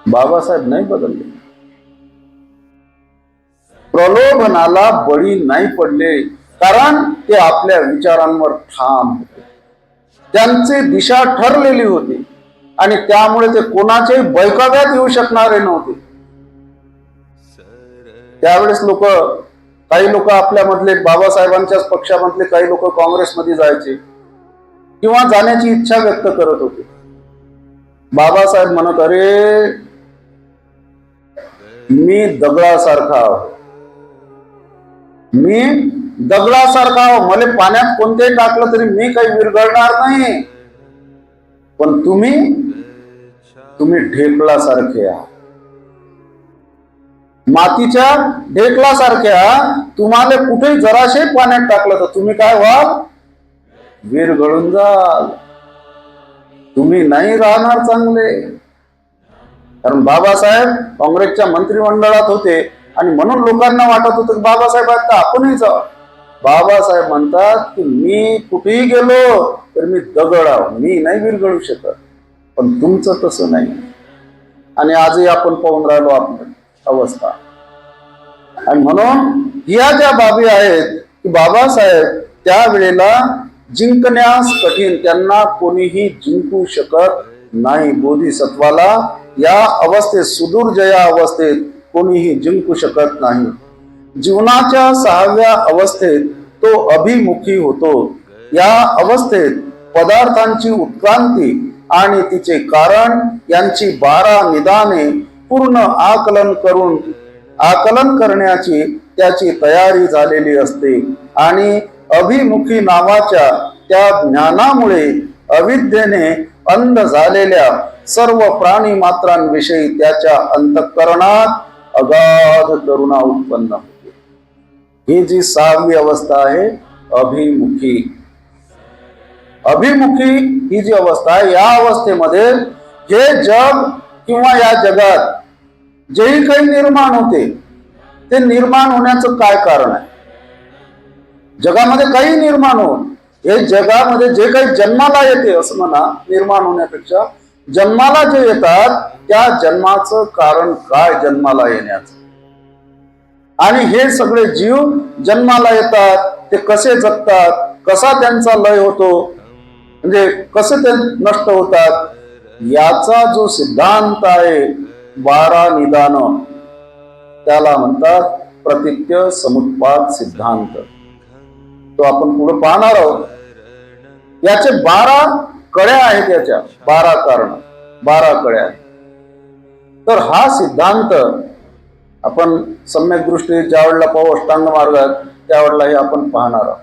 बाबासाहेब नाही बदलले, प्रलोभनाला बळी नाही पडले, कारण ते आपल्या विचारांवर ठाम होते. त्यांची दिशा ठरलेली होती आणि त्यामुळे ते कोणाचे बैकाव्यात येऊ शकणारे नव्हते. त्यावेळेस काही लोक आपल्या मधले, बाबासाहेबांच्याच पक्षामधले काही लोक काँग्रेसमध्ये जायचे किंवा जाण्याची इच्छा व्यक्त करत होते. बाबासाहेब म्हणत, अरे मी दगडासारखा आहो, मी दगडासारखा आहो, मला पाण्यात कोणतेही टाकलं तरी मी काही विरघळणार नाही. पण तुम्ही ढेकळासारखे आहात, मातीच्या ढेकळासारख्या. तुम्हाला कुठे जराशे पाण्यात टाकलं तर तुम्ही काय व्हाल, विरघळून जाल. तुम्ही नाही राहणार चांगले. कारण बाबासाहेब काँग्रेसच्या मंत्रिमंडळात होते आणि म्हणून लोकांना वाटत होतं की बाबासाहेब आता आपणही जाऊ. बाबासाहेब म्हणतात की मी कुठेही गेलो तर मी दगड आहो, मी नाही विरघळू शकत. पण तुमचं तसं नाही. आणि आजही आपण पाहून राहिलो आपली अवस्था. आणि म्हणून या ज्या बाबी आहेत की बाबासाहेब त्यावेळेला जिंकण्यास कठीण, त्यांना कोणीही जिंकू शकत नाही. बोधिसत्वाला या अवस्थेत, सुदूरजया अवस्थेत कोणीही जिंकू शकत नाही. जीवनाच्या 6व्या अवस्थेत तो अभिमुखी होतो. या अवस्थेत पदार्थांची उत्क्रांती आणि तिचे कारण यांची 12 निदाने पूर्ण आकलन करण्याची त्याची तयारी झालेली असते. आणि अभिमुखी नावाच्या त्या ज्ञानामुळे अविद्येने अंध झालेल्या सर्व प्राणी मात्रांविषयी त्याच्या अंतःकरणात अगाध करुणा उत्पन्न होते. ही जी 6वी अवस्था आहे अभिमुखी. अभिमुखी ही जी अवस्था आहे, या अवस्थेमध्ये हे जग किंवा या जगात जेही काही निर्माण होते ते निर्माण होण्याचं काय कारण आहे. जगामध्ये काही निर्माण हो, हे जगामध्ये जे काही जन्माला येते, असं म्हणा, निर्माण होण्यापेक्षा जन्माला जे येतात त्या जन्माचं कारण काय, जन्माला येण्याचं. आणि हे सगळे जीव जन्माला येतात, ते कसे जगतात, कसा त्यांचा लय होतो, म्हणजे कसे ते नष्ट होतात, याचा जो सिद्धांत आहे 12 निदान, त्याला म्हणतात प्रतित्य समुत्पाद सिद्धांत. तो आपण पुढे पाहणार आहोत. याचे 12 कड्या आहेत, याच्या 12 कारण, 12 कड्या आहेत. तर हा सिद्धांत आपण सम्यक दृष्टी ज्यावेळेला पाहू अष्टांग मार्गात, त्यावेळेला हे आपण पाहणार आहोत.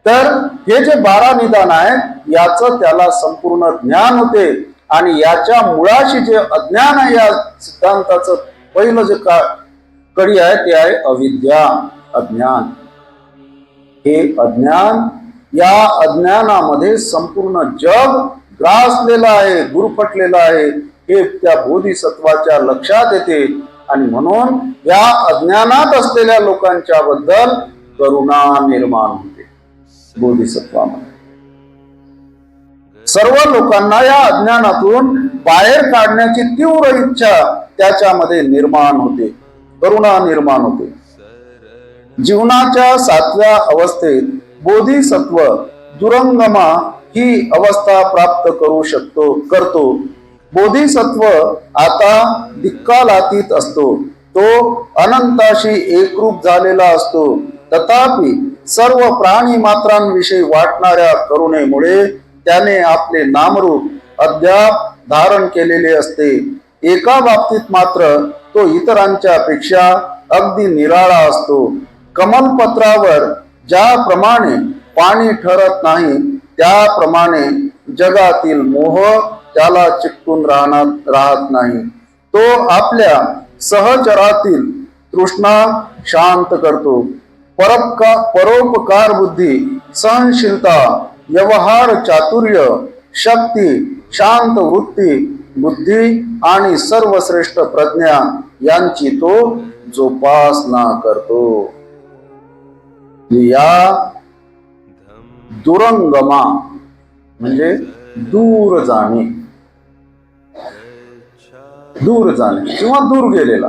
तर हे जे 12 निदान आहेत, याचं त्याला संपूर्ण ज्ञान होते. आणि याच्या मुळाशी जे अज्ञान आहे, या सिद्धांताचं पहिलं जे कडी आहे ते आहे अविद्या, अज्ञान. हे अज्ञान, या अज्ञानामध्ये संपूर्ण जग ग्रासलेलं आहे, गुरफटलेलं आहे, हे त्या बोधिसत्वाच्या लक्षात येते. आणि म्हणून या अज्ञानात असलेल्या लोकांच्या बद्दल करुणा निर्माण होते बोधिसत्वामध्ये. सर्व लोकांना या अज्ञानातून बाहेर काढण्याची तीव्र इच्छा त्याच्यामध्ये निर्माण होते, करुणा निर्माण होते. जीवनाच्या 7व्या अवस्थेत बोधिसत्व दुरंगमा ही अवस्था प्राप्त करतो. बोधिसत्व आता दिक्कालातीत असतो, तो अनंताशी एकरूप झालेला असतो. तथापि सर्व प्राणी मात्रांविषयी वाटणाऱ्या करुणेमुळे त्याने आपले नामरूप अद्याप धारण केलेले असते. एका बाबतीत मात्र तो इतरांच्या पेक्षा अगदी निराळा असतो. कमलपत्रावर ज्याप्रमाणे पाणी ठरत नाही, त्याप्रमाणे जगातील मोह त्याला चिकटून राहत नाही. तो आपल्या सहचरातील तृष्णा शांत करतो. परोपकार बुद्धी, सहनशीलता, व्यवहार चातुर्य, शक्ती, शांत वृत्ती, बुद्धी आणि सर्वश्रेष्ठ प्रज्ञा यांची तो जोपासना करतो. या दुरंगमा म्हणजे दूर जाणे किंवा दूर गेलेला.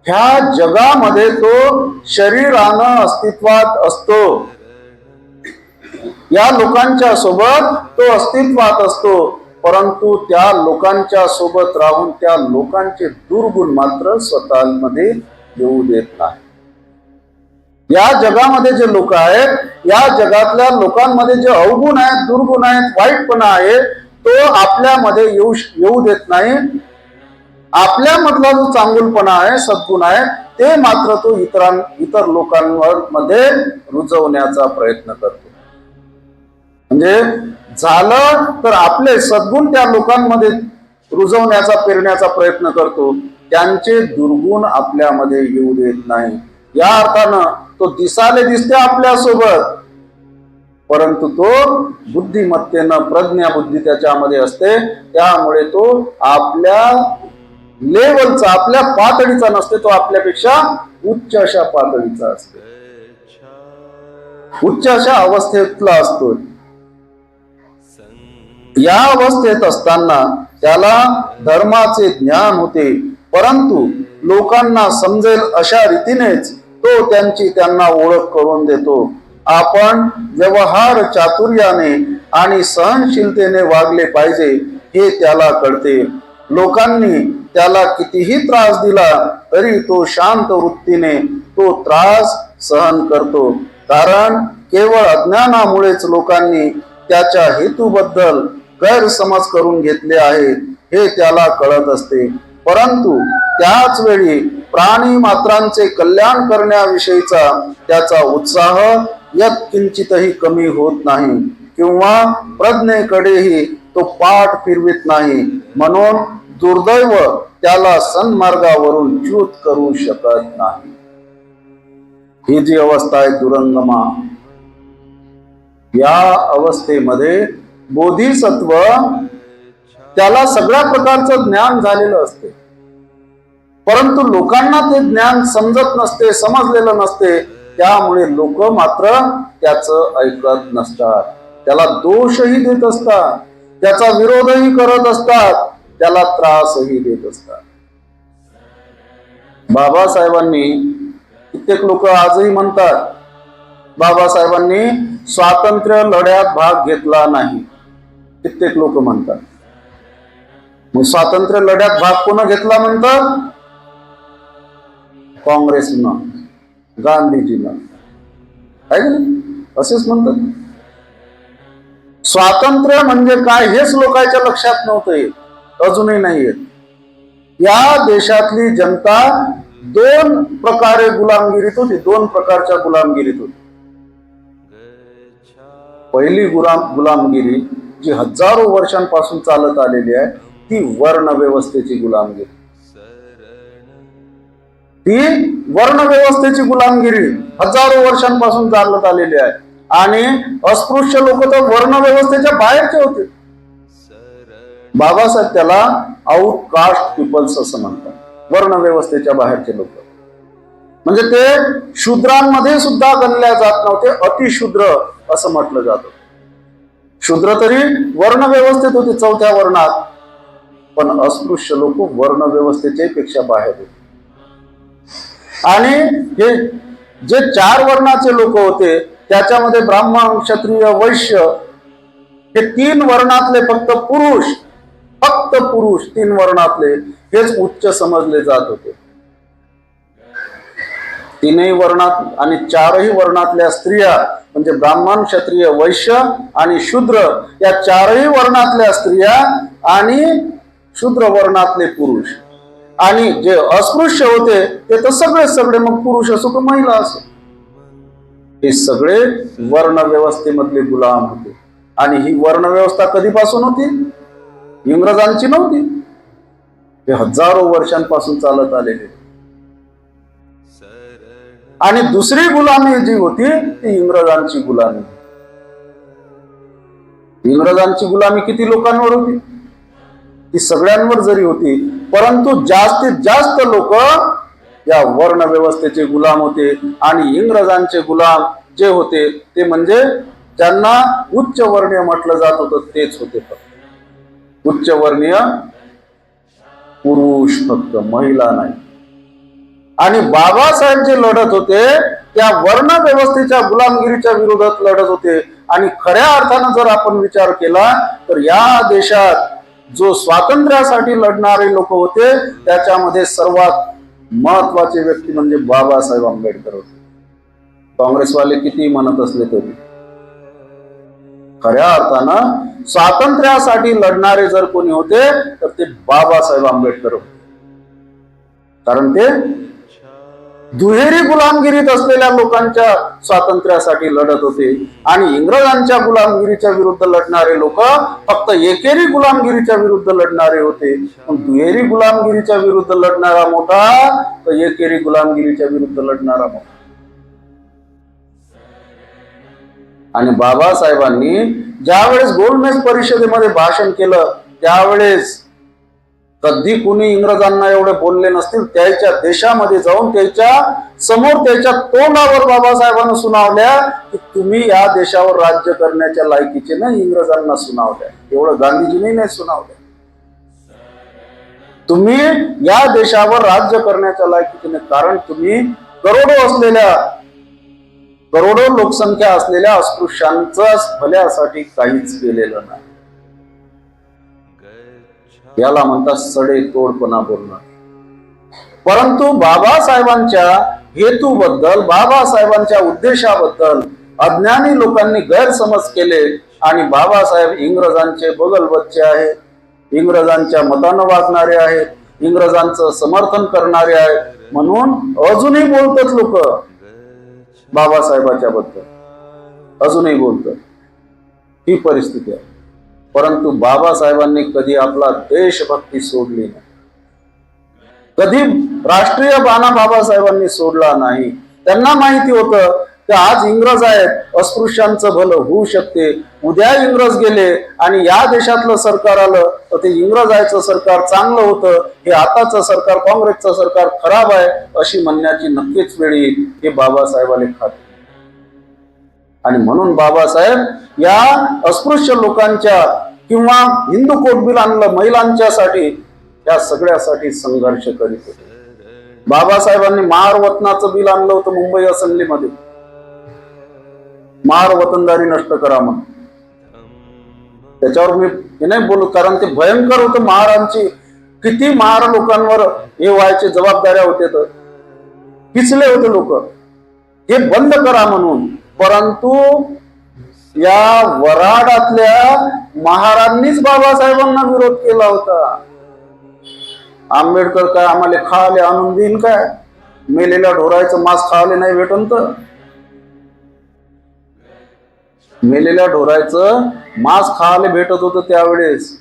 ह्या जगामध्ये तो शरीरानं अस्तित्वात असतो, या लोकांच्या सोबत तो अस्तित्वात असतो, परंतु त्या लोकांच्या सोबत राहून त्या लोकांचे दुर्गुण मात्र स्वतःमध्ये येऊ देत नाही. या जगामध्ये जे लोक आहेत, या जगातल्या लोकांमध्ये जे अवगुण आहेत, दुर्गुण आहेत, वाईटपणा आहे, तो आपल्यामध्ये येऊ देत नाही. आपल्यामधला जो चांगुलपणा आहे, सद्गुण आहे, ते मात्र तो इतर लोकांवर मध्ये रुजवण्याचा प्रयत्न करतो. म्हणजे झालं तर आपले सद्गुण त्या लोकांमध्ये रुजवण्याचा पेरण्याचा प्रयत्न करतो, त्यांचे दुर्गुण आपल्यामध्ये येऊ देत नाही. या अर्थानं तो दिसाले दिसते आपल्या सोबत, परंतु तो बुद्धिमत्तेनं प्रज्ञा बुद्धी त्याच्यामध्ये असते, त्यामुळे तो आपल्या लेवलचा आपल्या पातळीचा नसते, तो आपल्यापेक्षा उच्च अशा पातळीचा असतो, उच्च अशा अवस्थेतला असतो. या अवस्थेत असताना त्याला धर्माचे ज्ञान होते, परंतु लोकांना समजेल अशा रीतीनेच तो त्यांना ओळख करून देतो. आपण व्यवहार चातुर्याने आणि सहनशीलतेने वागले पाहिजे हे त्याला कळते. लोकांनी त्याला कितीही त्रास दिला तरी तो शांत वृत्तीने तो त्रास सहन करतो, कारण केवळ अज्ञानामुळेच लोकांनी त्याच्या हेतूबद्दल गैरसमज करून घेतले आहेत हे त्याला कळत असते. परंतु त्याच वेळी प्राणी मात्रांचे कल्याण करण्याविषयीचा त्याचा उत्साह यत्किंचितही कमी होत नाही किंवा प्रज्ञेकडेही तो पाठ फिरवित नाही, म्हणून दुर्दैव त्याला सन्मार्गावरून च्युत करू शकत नाही. ही जी अवस्था आहे दुरंगमा, या अवस्थेमध्ये बोधिसत्व त्याला सगळ्या प्रकारचं ज्ञान झालेलं असते, परंतु लोकांना ते ज्ञान समजत नसते, समजलेलं नसते, त्यामुळे लोक मात्र त्याचं ऐकत नसतात, त्याला दोषही देत असतात, त्याचा विरोधही करत असतात, त्याला त्रासही देत असतात. बाबासाहेबांनी, कित्येक लोक आजही म्हणतात बाबासाहेबांनी स्वातंत्र्य लढ्यात भाग घेतला नाही, कित्येक लोक म्हणतात. मग स्वातंत्र्य लढ्यात भाग कोण घेतला म्हणतात? काँग्रेसनं, गांधीजीनं, आहे ना, असेच म्हणतात. स्वातंत्र्य म्हणजे काय हेच लोकांच्या लक्षात नव्हतं येत, अजूनही नाही येत. या देशातली जनता दोन प्रकारे गुलामगिरीत होती, दोन प्रकारच्या गुलामगिरीत होती. पहिली गुलामगिरी जी हजारो वर्षांपासून चालत आलेली आहे ती वर्ण व्यवस्थेची गुलामगिरी. ती वर्ण व्यवस्थेची गुलामगिरी हजारो वर्षांपासून चालत आलेली आहे, आणि अस्पृश्य लोक तर वर्ण व्यवस्थेच्या बाहेरचे होते. बाबासाहेब त्याला आउटकास्ट पीपल्स असं म्हणतात, वर्ण व्यवस्थेच्या बाहेरचे लोक. म्हणजे ते शूद्रांमध्ये सुद्धा गणल्या जात नव्हते, अतिशूद्र असं म्हटलं जातं. शूद्र तरी वर्ण व्यवस्थेत होते, चौथ्या वर्णात, पण अस्पृश्य लोक वर्ण व्यवस्थेच्या पेक्षा बाहेर होते. आणि हे जे चार वर्णाचे लोक होते त्याच्यामध्ये ब्राह्मण, क्षत्रिय, वैश्य हे तीन वर्णातले फक्त पुरुष तीन वर्णातले हेच उच्च समजले जात होते. तीनही वर्णात आणि चारही वर्णातल्या स्त्रिया म्हणजे ब्राह्मण, क्षत्रिय, वैश्य आणि शूद्र या चारही वर्णातल्या स्त्रिया आणि शूद्र वर्णातले पुरुष, आणि जे अस्पृश्य होते ते तर सगळे मग पुरुष असो की महिला असो, हे सगळे वर्ण व्यवस्थेमधले गुलाम होते. आणि ही वर्ण व्यवस्था कधीपासून होती? इंग्रजांची नव्हती, हे हजारो वर्षांपासून चालत आलेले. आणि दुसरी गुलामी जी होती ती इंग्रजांची गुलामी. इंग्रजांची गुलामी किती लोकांवर होती? ती सगळ्यांवर जरी होती, परंतु जास्तीत जास्त लोक या वर्ण व्यवस्थेचे गुलाम होते. आणि इंग्रजांचे गुलाम जे होते ते म्हणजे ज्यांना उच्च वर्णीय म्हटलं जात होतं तेच होते, फक्त उच्च वर्णीय पुरुष, फक्त महिला नाही. आणि बाबासाहेब जे लढत होते त्या वर्ण व्यवस्थेच्या गुलामगिरीच्या विरोधात लढत होते. आणि खऱ्या अर्थानं जर आपण विचार केला तर या देशात जो स्वातंत्र्यासाठी लढणारे लोक होते त्याच्यामध्ये सर्वात महत्वाचे व्यक्ती म्हणजे बाबासाहेब आंबेडकर होते. काँग्रेसवाले किती म्हणत असले तरी खऱ्या अर्थानं स्वातंत्र्यासाठी लढणारे जर कोणी होते तर ते बाबासाहेब आंबेडकर होते. कारण ते दुहेरी गुलामगिरीत असलेल्या लोकांच्या स्वातंत्र्यासाठी लढत होते आणि इंग्रजांच्या गुलामगिरीच्या विरुद्ध लढणारे लोक फक्त एकेरी गुलामगिरीच्या विरुद्ध लढणारे होते. पण दुहेरी गुलामगिरीच्या विरुद्ध लढणारा मोठा तर एकेरी गुलामगिरीच्या विरुद्ध लढणारा मोठा. आणि बाबासाहेबांनी ज्यावेळेस गोलमेज परिषदेमध्ये भाषण केलं त्यावेळेस कधी कुणी इंग्रजांना एवढे बोलले नसतील. त्याच्या देशामध्ये जाऊन त्याच्या समोर त्याच्या तोंडावर बाबासाहेबांना सुनावल्या की तुम्ही या देशावर राज्य करण्याच्या लायकीचे नाही, इंग्रजांना सुनावल्या. एवढं गांधीजींनी नाही सुनावलं. तुम्ही या देशावर राज्य करण्याच्या लायकीचे नाही, कारण तुम्ही करोडो लोकसंख्या असलेल्या अस्पृश्यांच्या भल्यासाठी काहीच केलेलं नाही. याला म्हणतात सडेतोडपणा बोलणं. परंतु बाबासाहेबांच्या हेतूबद्दल, बाबासाहेबांच्या उद्देशाबद्दल अज्ञानी लोकांनी गैरसमज केले आणि बाबासाहेब इंग्रजांचे बगलबच्चे आहेत, इंग्रजांच्या मतानं वागणारे आहेत, इंग्रजांचं समर्थन करणारे आहेत म्हणून अजूनही बोलतात लोक बाबासाहेबांच्या बद्दल, अजूनही बोलतात. ही परिस्थिती आहे. परंतु बाबासाहेबांनी कधी आपला देशभक्ती सोडली नाही, कधी राष्ट्रीय बाणा बाबासाहेबांनी सोडला नाही. त्यांना माहिती होतं की आज इंग्रज आहेत, अस्पृश्यांचं भलं होऊ शकते. उद्या इंग्रज गेले आणि या देशातलं सरकार आलं तर ते इंग्रजांचं सरकार चांगलं होतं, हे आताचं सरकार, काँग्रेसचं सरकार खराब आहे अशी म्हणण्याची नक्कीच वेळ येईल, हे बाबासाहेबांनी खाते. आणि म्हणून बाबासाहेब या अस्पृश्य लोकांच्या किंवा हिंदू कोड बिल आणलं महिलांच्यासाठी, या सगळ्यासाठी संघर्ष करीत होते. बाबासाहेबांनी महार वतनाचं बिल आणलं होतं मुंबई असेंब्लीमध्ये, महार वतनदारी नष्ट करा म्हणून. त्याच्यावर मी हे नाही बोलू कारण ते भयंकर होतं. महारांची किती महार लोकांवर हे व्हायचे जबाबदाऱ्या होते, तर पिचले होते लोक, हे बंद करा म्हणून. परंतु या वराडातल्या महारांनीच बाबासाहेबांना विरोध केला होता. आंबेडकर काय आम्हाला खायले आणून देईन काय, मेलेल्या ढोरायचं मांस खायला नाही भेटन तर, मेलेल्या ढोरायचं मांस खायला भेटत होतं त्यावेळेस.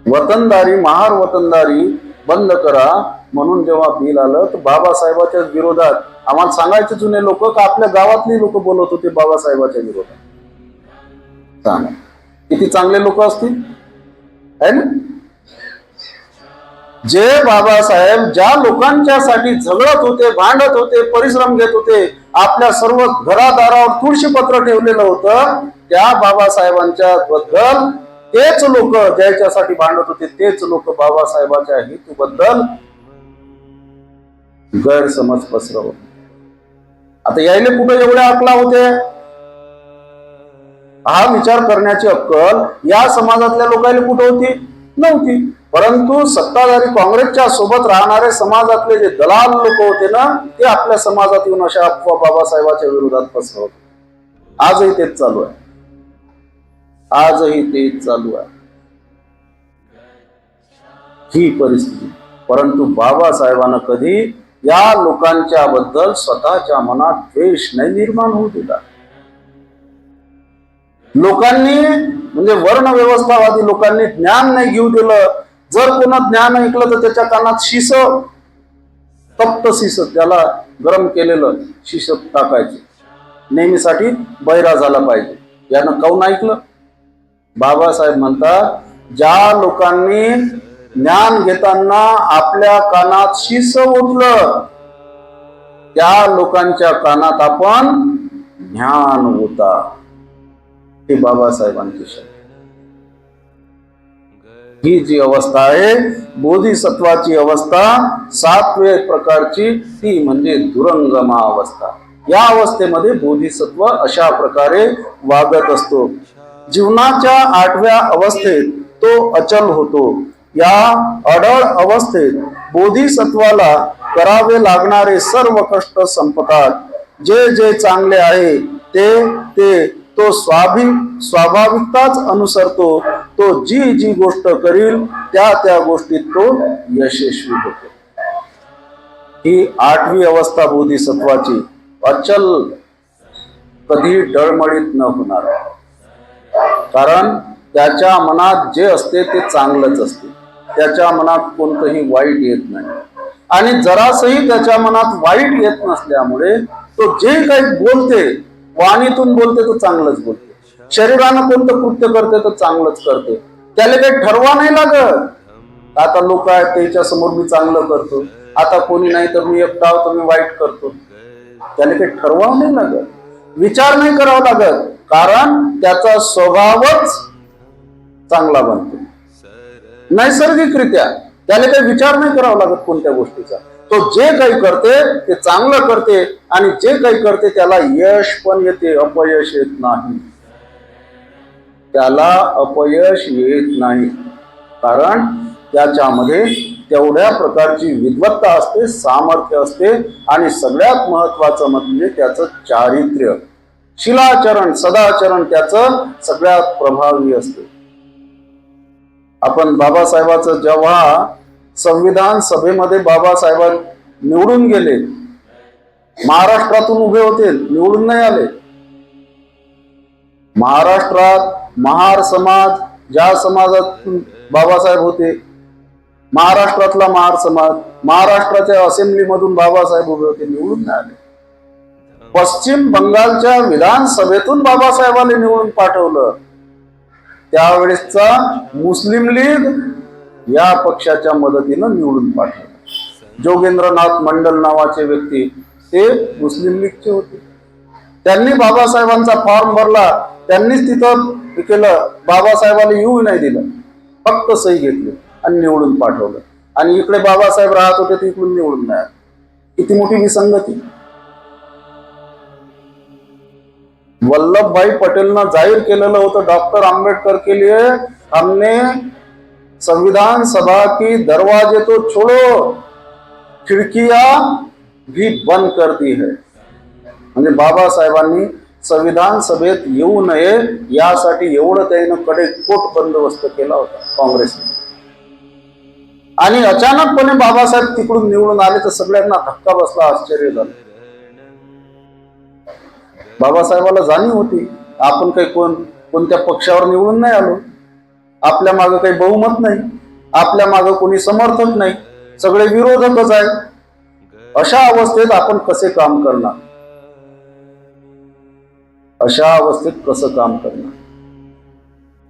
वतनदारी, महार वतनदारी बंद करा म्हणून जेव्हा बिल आलं तर बाबासाहेबांच्या विरोधात आम्हाला सांगायचे जुने लोक का आपल्या गावातली लोक बोलत होते बाबासाहेबांच्या विरोधात. सांगा किती चांगले लोक असतील, है ना? जे बाबासाहेब ज्या लोकांच्यासाठी झगडत होते, भांडत होते, परिश्रम घेत होते, आपल्या सर्व घरादारावर तुळशी पत्र ठेवलेलं होतं, त्या बाबासाहेबांच्या बद्दल तेच लोक ज्याच्यासाठी भांडत होते तेच लोक बाबासाहेबांच्या हेतूबद्दल गैरसमज पसरवत. आता यायले कुठे एवढ्या अक्कला होते? हा विचार करण्याची अक्कल या समाजातल्या लोकांना कुठे होती? नव्हती. परंतु सत्ताधारी काँग्रेसच्या सोबत राहणारे समाजातले जे दलाल लोक होते ना, ते आपल्या समाजात येऊन अशा अफवा बाबासाहेबांच्या विरोधात पसरवत. आजही तेच चालू आहे, आजही तेच चालू आहे ही परिस्थिती. परंतु बाबासाहेबांना कधी या लोकांच्या बद्दल स्वतःच्या मनात द्वेष नाही निर्माण होऊ दिला. लोकांनी म्हणजे वर्ण व्यवस्थावादी लोकांनी ज्ञान नाही घेऊ दिलं. जर कोणा ज्ञान ऐकलं तर त्याच्या कानात शिस, तप्त शिस, त्याला गरम केलेलं शिस टाकायचे, नेहमीसाठी बैरा झाला पाहिजे. यानं काऊन ऐकलं? बाबासाहेब म्हणतात ज्या लोकांनी ज्ञान घेताना आपल्या कानात शिस ओतलं त्या लोकांच्या कानात आपण ज्ञान होता. हे बाबासाहेबांची शब्द. ही जी अवस्था आहे बोधिसत्वाची अवस्था, 7व्या प्रकारची, ती म्हणजे दुरंगमा अवस्था. या अवस्थेमध्ये बोधिसत्व अशा प्रकारे वागत असतो. जीवनाच्या 8व्या अवस्थेत तो अचल होतो. या अडळ अवस्थेत बोधिसत्वाला करावे लागणारे सर्व कष्ट संपतात. जे जे चांगले आहे ते तो स्वाभाविकताच अनुसरतो. तो जी जी गोष्ट करील त्या गोष्टीत तो यशस्वी होतो. ही 8वी अवस्था बोधिसत्वाची अचल, कधी डळमळीत न होणार. कारण त्याच्या मनात जे असते ते चांगलंच असते. त्याच्या मनात कोणतंही वाईट येत नाही. आणि जरासही त्याच्या मनात वाईट येत नसल्यामुळे तो जे काही बोलते, वाणीतून बोलते तो चांगलंच बोलते. शरीरानं कोणतं कृत्य करते तर चांगलंच करते. त्याला काही ठरवा नाही लागत. आता लोक आहेत त्याच्या समोर मी चांगलं करतो, आता कोणी नाही तर मी एकटा तर मी वाईट करतो. त्याला काही ठरवावं नाही लागत, विचार नाही करावा लागत. कारण त्याचा स्वभावच चांगला बनतो नैसर्गिकरित्या. त्याला काही विचार नाही करावा लागत कोणत्या गोष्टीचा. तो जे काही करते ते चांगलं करते आणि जे काही करते त्याला यश पण येते, अपयश येत नाही. त्याला अपयश येत नाही कारण त्याच्यामध्ये तेवढ्या प्रकारची विद्वत्ता असते, सामर्थ्य असते. आणि सगळ्यात महत्वाचं म्हणजे त्याचं चारित्र्य, शिलाचरण, सदाचरण त्याचं सगळ्यात प्रभावी असते. आपण बाबासाहेबाचं जेव्हा संविधान सभेमध्ये बाबासाहेब निवडून गेले, महाराष्ट्रातून उभे होते, निवडून नाही आले. महाराष्ट्रात महार समाज, ज्या समाजातून बाबासाहेब होते, महाराष्ट्रातला महार समाज, महाराष्ट्राच्या असेंब्लीमधून बाबासाहेब उभे होते, निवडून नाही आले. पश्चिम बंगालच्या विधानसभेतून बाबासाहेबांनी निवडून पाठवलं. त्यावेळेसचा मुस्लिम लीग या पक्षाच्या मदतीनं निवडून पाठवलं. जोगेंद्रनाथ मंडल नावाचे व्यक्ती ते मुस्लिम लीगचे होते. त्यांनी बाबासाहेबांचा फॉर्म भरला, त्यांनीच तिथं केलं, बाबासाहेबांना येऊ नाही दिलं, फक्त सही घेतली आणि निवडून पाठवलं. आणि इकडे बाबासाहेब राहत होते, तिकडून निवडून नाही. किती मोठी विसंगती. वल्लभभाई पटेलनं जाहीर केलेलं होतं, डॉक्टर आंबेडकर के लिए हमने संविधान सभा की दरवाजे तो छोड़ो, खिडकियां भी बंद कर दी है. म्हणजे बाबासाहेबांनी संविधान सभेत येऊ नये यासाठी एवढं त्यानं कडेकोट बंदोबस्त केला होता काँग्रेसने. आणि अचानकपणे बाबासाहेब तिकडून निवडून आले तर सगळ्यांना धक्का बसला, आश्चर्य झालं. बाबासाहेबाला जाणीव होती आपण काही कोणत्या पक्षावर निवडून नाही आलो, आपल्या मागे काही बहुमत नाही, आपल्या मागे कोणी समर्थक नाही, सगळे विरोधकच आहेत. अशा अवस्थेत आपण कसे काम करणार, अशा अवस्थेत कसं काम करणार.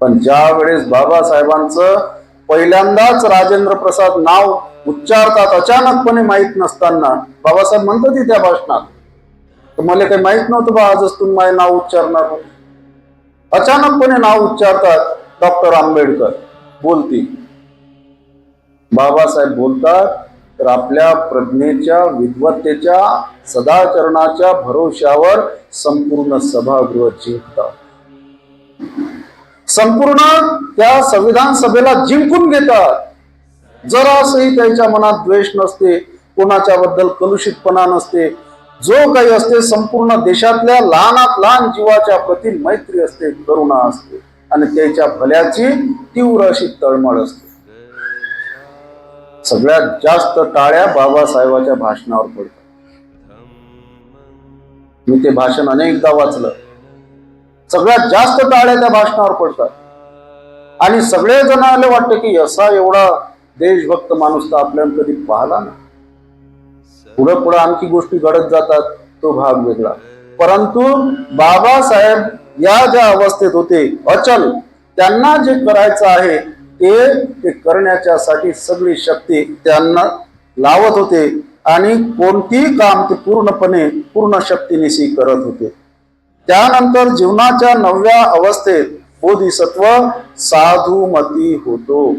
पण ज्या वेळेस बाबासाहेबांचं पहिल्यांदाच राजेंद्र प्रसाद नाव उच्चारतात, अचानकपणे माहीत नसताना बाबासाहेब म्हणतात त्या भाषणात, मला काही माहित नव्हतं बा आजच तुम्ही माझे नाव उच्चारणार. अचानकपणे नाव उच्चारतात, डॉक्टर आंबेडकर बोलतील. बाबासाहेब बोलतात तर आपल्या प्रज्ञेच्या, विद्वत्तेच्या, सदाचरणाच्या भरोश्यावर संपूर्ण सभागृह जिंकतात. संपूर्ण त्या संविधान सभेला जिंकून घेतात. जरासही त्याच्या मनात द्वेष नसते, कोणाच्या बद्दल कलुषितपणा नसते. जो काही असते संपूर्ण देशातल्या लहानात लहान जीवाच्या प्रति मैत्री असते, करुणा असते आणि त्याच्या भल्याची तीव्र अशी तळमळ असते. सगळ्यात जास्त टाळ्या बाबासाहेबाच्या भाषणावर पडतात. मी ते भाषण अनेकदा वाचलं. सगळ्यात जास्त टाळ्या त्या भाषणावर पडतात. आणि सगळे जणांना वाटतं की असा एवढा देशभक्त माणूस तर आपल्याला कधी पाहिला नाही. पुढं पुढं आणखी गोष्टी घडत जातात, तो भाग वेगळा. परंतु बाबासाहेब या ज्या अवस्थेत होते अचल, त्यांना जे करायचं आहे ते करण्याच्यासाठी सगळी शक्ती त्यांना लावत होते आणि कोणतीही काम ते पूर्ण शक्तीनिशी करत होते. त्यानंतर जीवनाच्या 9व्या अवस्थेत बोधिसत्व साधुमती होतो.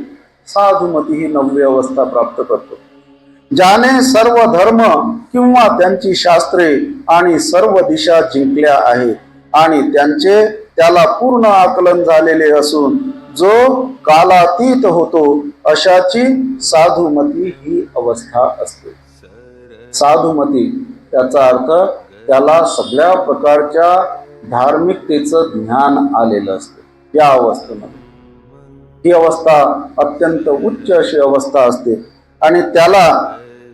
साधुमती ही 9वी अवस्था प्राप्त करतो. ज्याने सर्व धर्म किंवा त्यांची शास्त्रे आणि सर्व दिशा जिंकल्या आहेत आणि त्याला पूर्ण आकलन झालेले असून जो कालातीत होतो, अशाची साधुमती ही अवस्था असते. साधुमती याचा अर्थ त्याला सगळ्या प्रकारच्या धार्मिकतेचं ज्ञान आलेलं असते या अवस्थेमध्ये. ही अवस्था अत्यंत उच्च अशी अवस्था असते आणि त्याला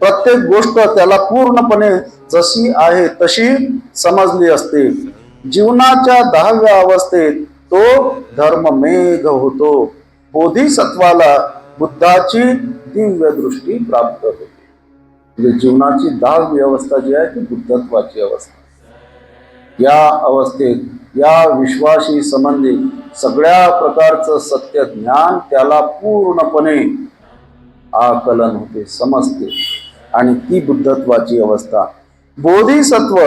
प्रत्येक गोष्ट त्याला पूर्णपणे जशी आहे तशी समजली असते. जीवनाच्या 10व्या अवस्थेत तो धर्ममेघ होतो. बोधिसत्वाला बुद्धाची दिव्य दृष्टी प्राप्त होते. म्हणजे जीवनाची 10वी अवस्था जी आहे ती बुद्धत्वाची अवस्था. या अवस्थेत या विश्वाशी संबंधित सगळ्या प्रकारचं सत्य ज्ञान त्याला पूर्णपणे आकलन होते, समजते, आणि ती बुद्धत्वाची अवस्था. बोधिसत्व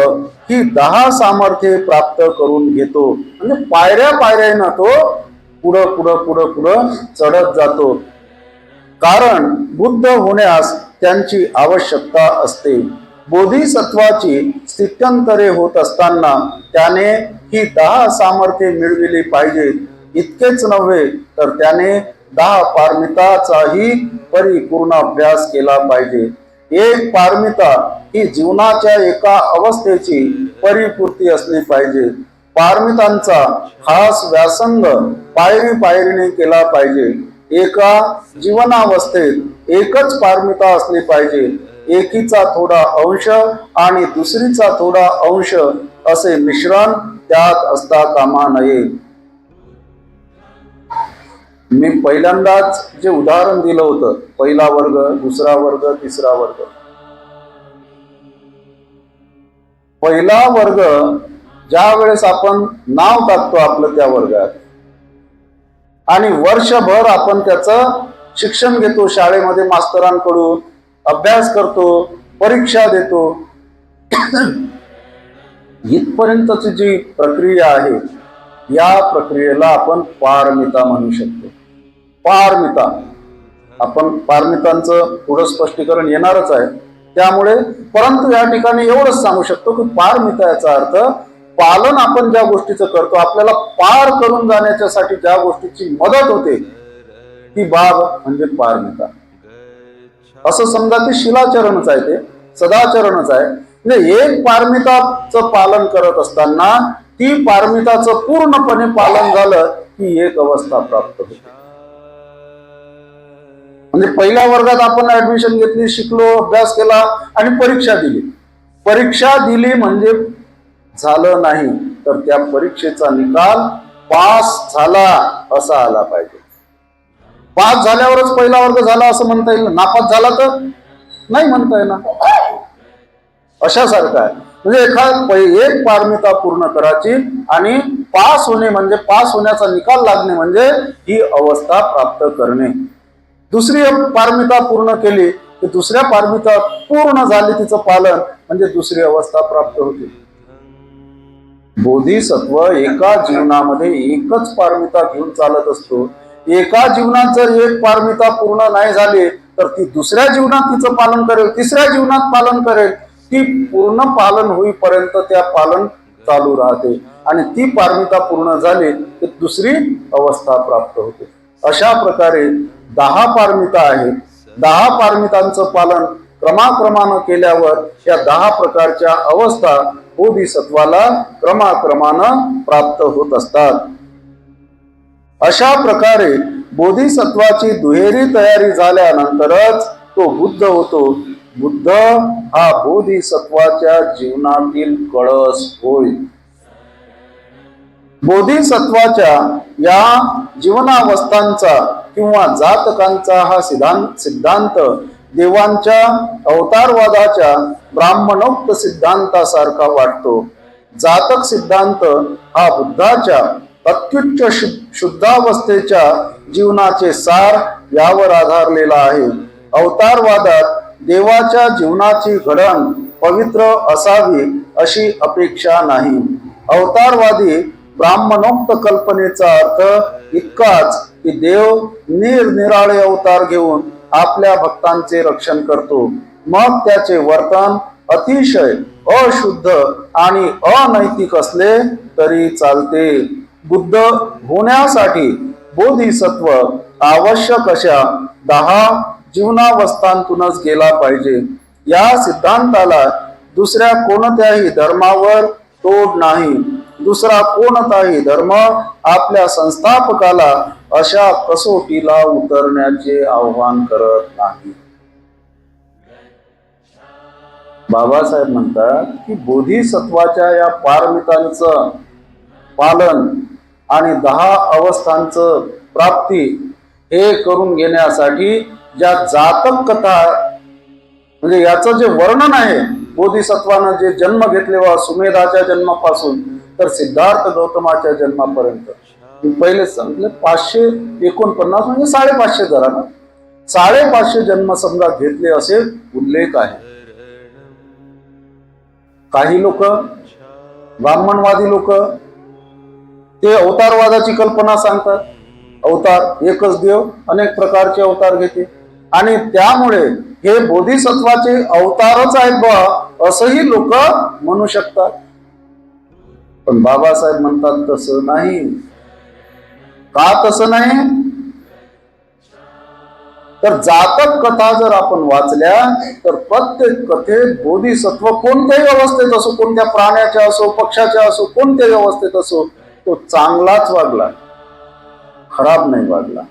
ही 10 सामर्थ्ये प्राप्त करून घेतो. म्हणजे पायऱ्या पायऱ्यानं तो पुढं पुढं पुढं पुढं चढत जातो. कारण बुद्ध होण्यास त्यांची आवश्यकता असते. बोधिसत्वाची स्थित्यंतरे होत असताना त्याने ही 10 सामर्थ्ये मिळविली पाहिजेत. इतकेच नव्हे तर त्याने 10 पारमिताचाही परिपूर्ण अभ्यास केला पाहिजे. एक पारमिता ही जीवनाच्या एका अवस्थेची परिपूर्ती असली पाहिजे. पारमितांचा खास व्यासंग पायरी पायरीने केला पाहिजे. एका जीवनावस्थेत एकच पारमिता असली पाहिजे. एकीचा थोडा अंश आणि दुसरीचा थोडा अंश असे मिश्रण त्यात असता कामा नये. मी पहिल्यांदाच जे उदाहरण दिलं होतं, पहिला वर्ग, दुसरा वर्ग, तिसरा वर्ग. पहिला वर्ग ज्या वेळेस आपण नाव टाकतो आपलं त्या वर्गात आणि वर्षभर आपण त्याचं शिक्षण घेतो, शाळेमध्ये मास्तरांकडून अभ्यास करतो, परीक्षा देतो, इथपर्यंतची जी प्रक्रिया आहे या प्रक्रियेला आपण पारमिता म्हणू शकतो. पारमिता, आपण पारमितांचं पुढं स्पष्टीकरण येणारच आहे त्यामुळे, परंतु या ठिकाणी एवढंच सांगू शकतो की पारमिता याचा अर्थ पालन आपण ज्या गोष्टीचं करतो, आपल्याला पार करून जाण्याच्यासाठी ज्या गोष्टीची मदत होते ती बाब म्हणजे पारमिता. असं समजा की शिलाचरणच आहे, ते सदाचरणच आहे. म्हणजे एक पारमिताचं पालन करत असताना ती पारमिताचं पूर्णपणे पालन झालं की एक अवस्था प्राप्त होते. म्हणजे पहिल्या वर्गात आपण ऍडमिशन घेतली, शिकलो, अभ्यास केला आणि परीक्षा दिली. परीक्षा दिली म्हणजे झालं नाही तर त्या परीक्षेचा निकाल पास झाला असा आला पाहिजे. पास झाल्यावरच पहिला वर्ग झाला असं म्हणता येईल, नापास झाला तर नाही म्हणता येणार. अशासारखं आहे. म्हणजे एक पारमिता पूर्ण करायची आणि पास होणे म्हणजे पास होण्याचा निकाल लागणे म्हणजे ही अवस्था प्राप्त करणे. दुसरी पारमिता पूर्ण केली की दुसऱ्या पारमिता पूर्ण झाली तिचं पालन म्हणजे दुसरी अवस्था प्राप्त होते. बोधिसत्व एका जीवनामध्ये एकच पारमिता घेऊन चालत असतो. एका जीवनात जर एक पारमिता पूर्ण नाही झाली तर ती दुसऱ्या जीवनात तिचं पालन करेल, तिसऱ्या जीवनात पालन करेल. ती पूर्ण पालन होईपर्यंत त्या पालन चालू राहते आणि ती पारमिता पूर्ण झाली की दुसरी अवस्था प्राप्त होते. अशा प्रकारे 10 पारमिता आहेत. 10 पारमितांचं पालन क्रमाक्रमानं केल्यावर या 10 प्रकारच्या अवस्था बोधिसत्वाला क्रमाक्रमानं प्राप्त होत असतात. अशा प्रकारे बोधिसत्वाची दुहेरी तयारी झाल्यानंतरच तो बुद्ध होतो. बुद्ध हा बोधिसत्वाच्या जीवनातील कळस होय. बोधिसत्वाच्या या जीवनावस्थांचा किंवा जातकांचा हा सिद्धांत देवांच्या अवतारवादाच्या ब्राह्मणोक्त सिद्धांतासारखा वाटतो. जातक सिद्धांत हा बुद्धाच्या अत्युच्च शुद्धावस्थेच्या जीवनाचे सार यावर आधारलेला आहे. अवतारवादात देवाच्या जीवनाची घडण पवित्र असावी अशी अपेक्षा नाही. अवतारवादी ब्राह्मणोक्त कल्पनेचा अर्थ इतकाच की देव निरनिराळे अवतार घेऊन आपल्या भक्तांचे रक्षण करतो. मग त्याचे वर्तन अतिशय अशुद्ध आणि अनैतिक असले तरी चालते. बुद्ध होण्यासाठी बोधिसत्व आवश्यक अशा 10 जीवनावस्थांतूनच गेला पाहिजे. या सिद्धांताला दुसऱ्या कोणत्याही धर्मावर तोड नाही. दुसरा कोणताही धर्म आपल्या संस्थापकाला अशा कसोटीला उतरण्याचे आव्हान करत नाही. बाबासाहेब म्हणतात की बोधिसत्वाच्या या पारमितांचं पालन आणि 10 अवस्थांचं प्राप्ती हे करून घेण्यासाठी ज्या जातक कथा, म्हणजे याचं जे वर्णन आहे, बोधिसत्वानं जे जन्म घेतले वा सुमेधाच्या जन्मापासून तर सिद्धार्थ गौतमाच्या जन्मापर्यंत, मी पहिलेच सांगितलं 549 म्हणजे 550 धरा ना, 550 जन्म समजा घेतले असे उल्लेख आहे. काही लोक, ब्राह्मणवादी लोक, ते अवतारवादाची कल्पना सांगतात. अवतार एकच देव अनेक प्रकारचे अवतार घेते आणि त्यामुळे हे बोधिसत्वाचे अवतारच आहेत बा असंही लोक म्हणू शकतात. पण बाबासाहेब म्हणतात तसं नाही. का तसं नाही? तर जातक कथा जर आपण वाचल्या तर प्रत्येक कथेत बोधिसत्व कोणत्याही अवस्थेत असो, कोणत्या प्राण्याच्या असो, पक्षाच्या असो, कोणत्याही अवस्थेत असो, तो चांगलाच वागला, खराब नाही वागला.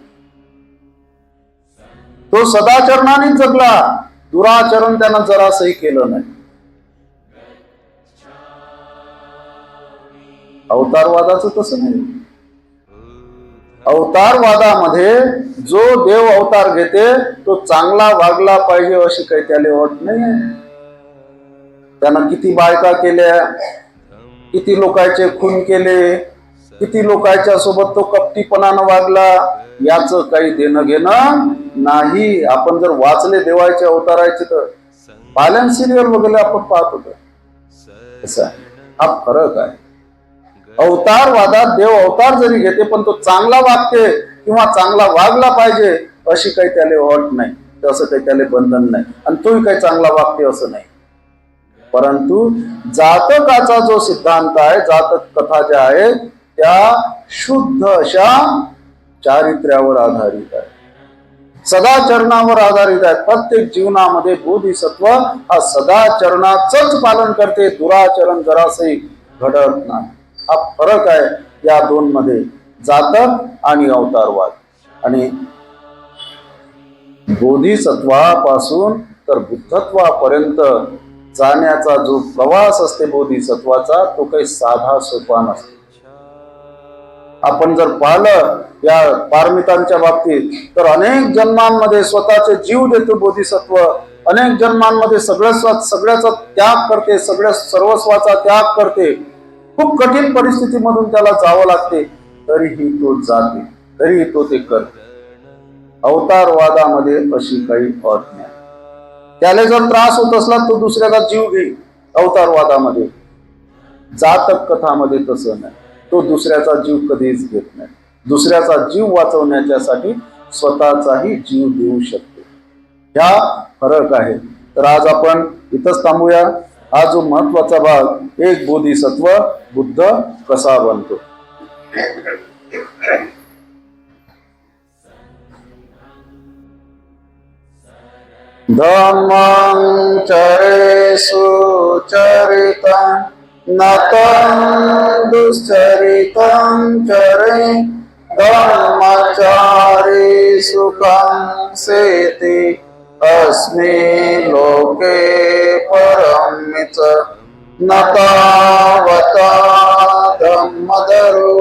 तो सदाचरणाने जगला, दुराचरण त्यानं जरासही केलं नाही. अवतारवादाचं तसं नाही. अवतारवादामध्ये जो देव अवतार घेते तो चांगला वागला पाहिजे अशी काही त्याला अट नाही. त्यानं किती बायका केल्या, किती लोकांचे खून केले, किती लोकांच्या सोबत तो कपटीपणानं वागला, याचं काही देणं घेणं नाही. आपण जर वाचले देवाचे अवताराचे तर पालन सिरियल वगैरे आपण पाहत होतो. हा फरक आहे. अवतारवादात देव अवतार जरी घेते पण तो चांगला वागते किंवा चांगला वागला पाहिजे अशी काही त्याला अट नाही, तसं काही त्याला बंधन नाही, आणि तोही काही चांगला वागते असं नाही. परंतु जातकाचा जो सिद्धांत आहे, जातक कथा ज्या आहेत त्या शुद्ध अशा चारित्र्यावर आधारित आहे, सदाचरणावर आधारित आहे. प्रत्येक जीवनामध्ये बोधिसत्व हा सदाचरणाचंच पालन करते, दुराचरण जरासही घडत नाही. हा फरक आहे या दोन मध्ये, जातक आणि अवतारवाद. आणि बोधिसत्वापासून तर बुद्धत्वापर्यंत जाण्याचा जो प्रवास असते बोधिसत्वाचा, तो काही साधा सोपा नसतो. आपण जर पाहिलं या पारमितांच्या बाबतीत तर अनेक जन्मांमध्ये स्वतःचे जीव देतो बोधिसत्व, अनेक जन्मांमध्ये सगळ्याचा त्याग करते, सगळ्या सर्वस्वाचा त्याग करते. खूप कठीण परिस्थितीमधून त्याला जावं लागते, तरीही तो जाते, तरीही तो ते करते. अवतारवादामध्ये अशी काही अट नाही. त्याला जर त्रास होत असला तो दुसऱ्याचा जीव घेईल अवतारवादामध्ये. जातक कथामध्ये तसं नाही, तो दुसऱ्याचा जीव कधीच घेत नाही. दुसऱ्याचा जीव वाचवण्याच्यासाठी स्वतःचाही जीव देऊ शकतो. ह्या फरक आहे. तर आज आपण इथंच थांबूया. हा जो महत्वाचा भाग, एक बोधिसत्व बुद्ध कसा बनतो. धम्मं चरेषु चरितं नतं दुश्चरितं चरे, धम्मचारी सुखं सेति अस्मिन् लोके परं च न तावता धम्मधरो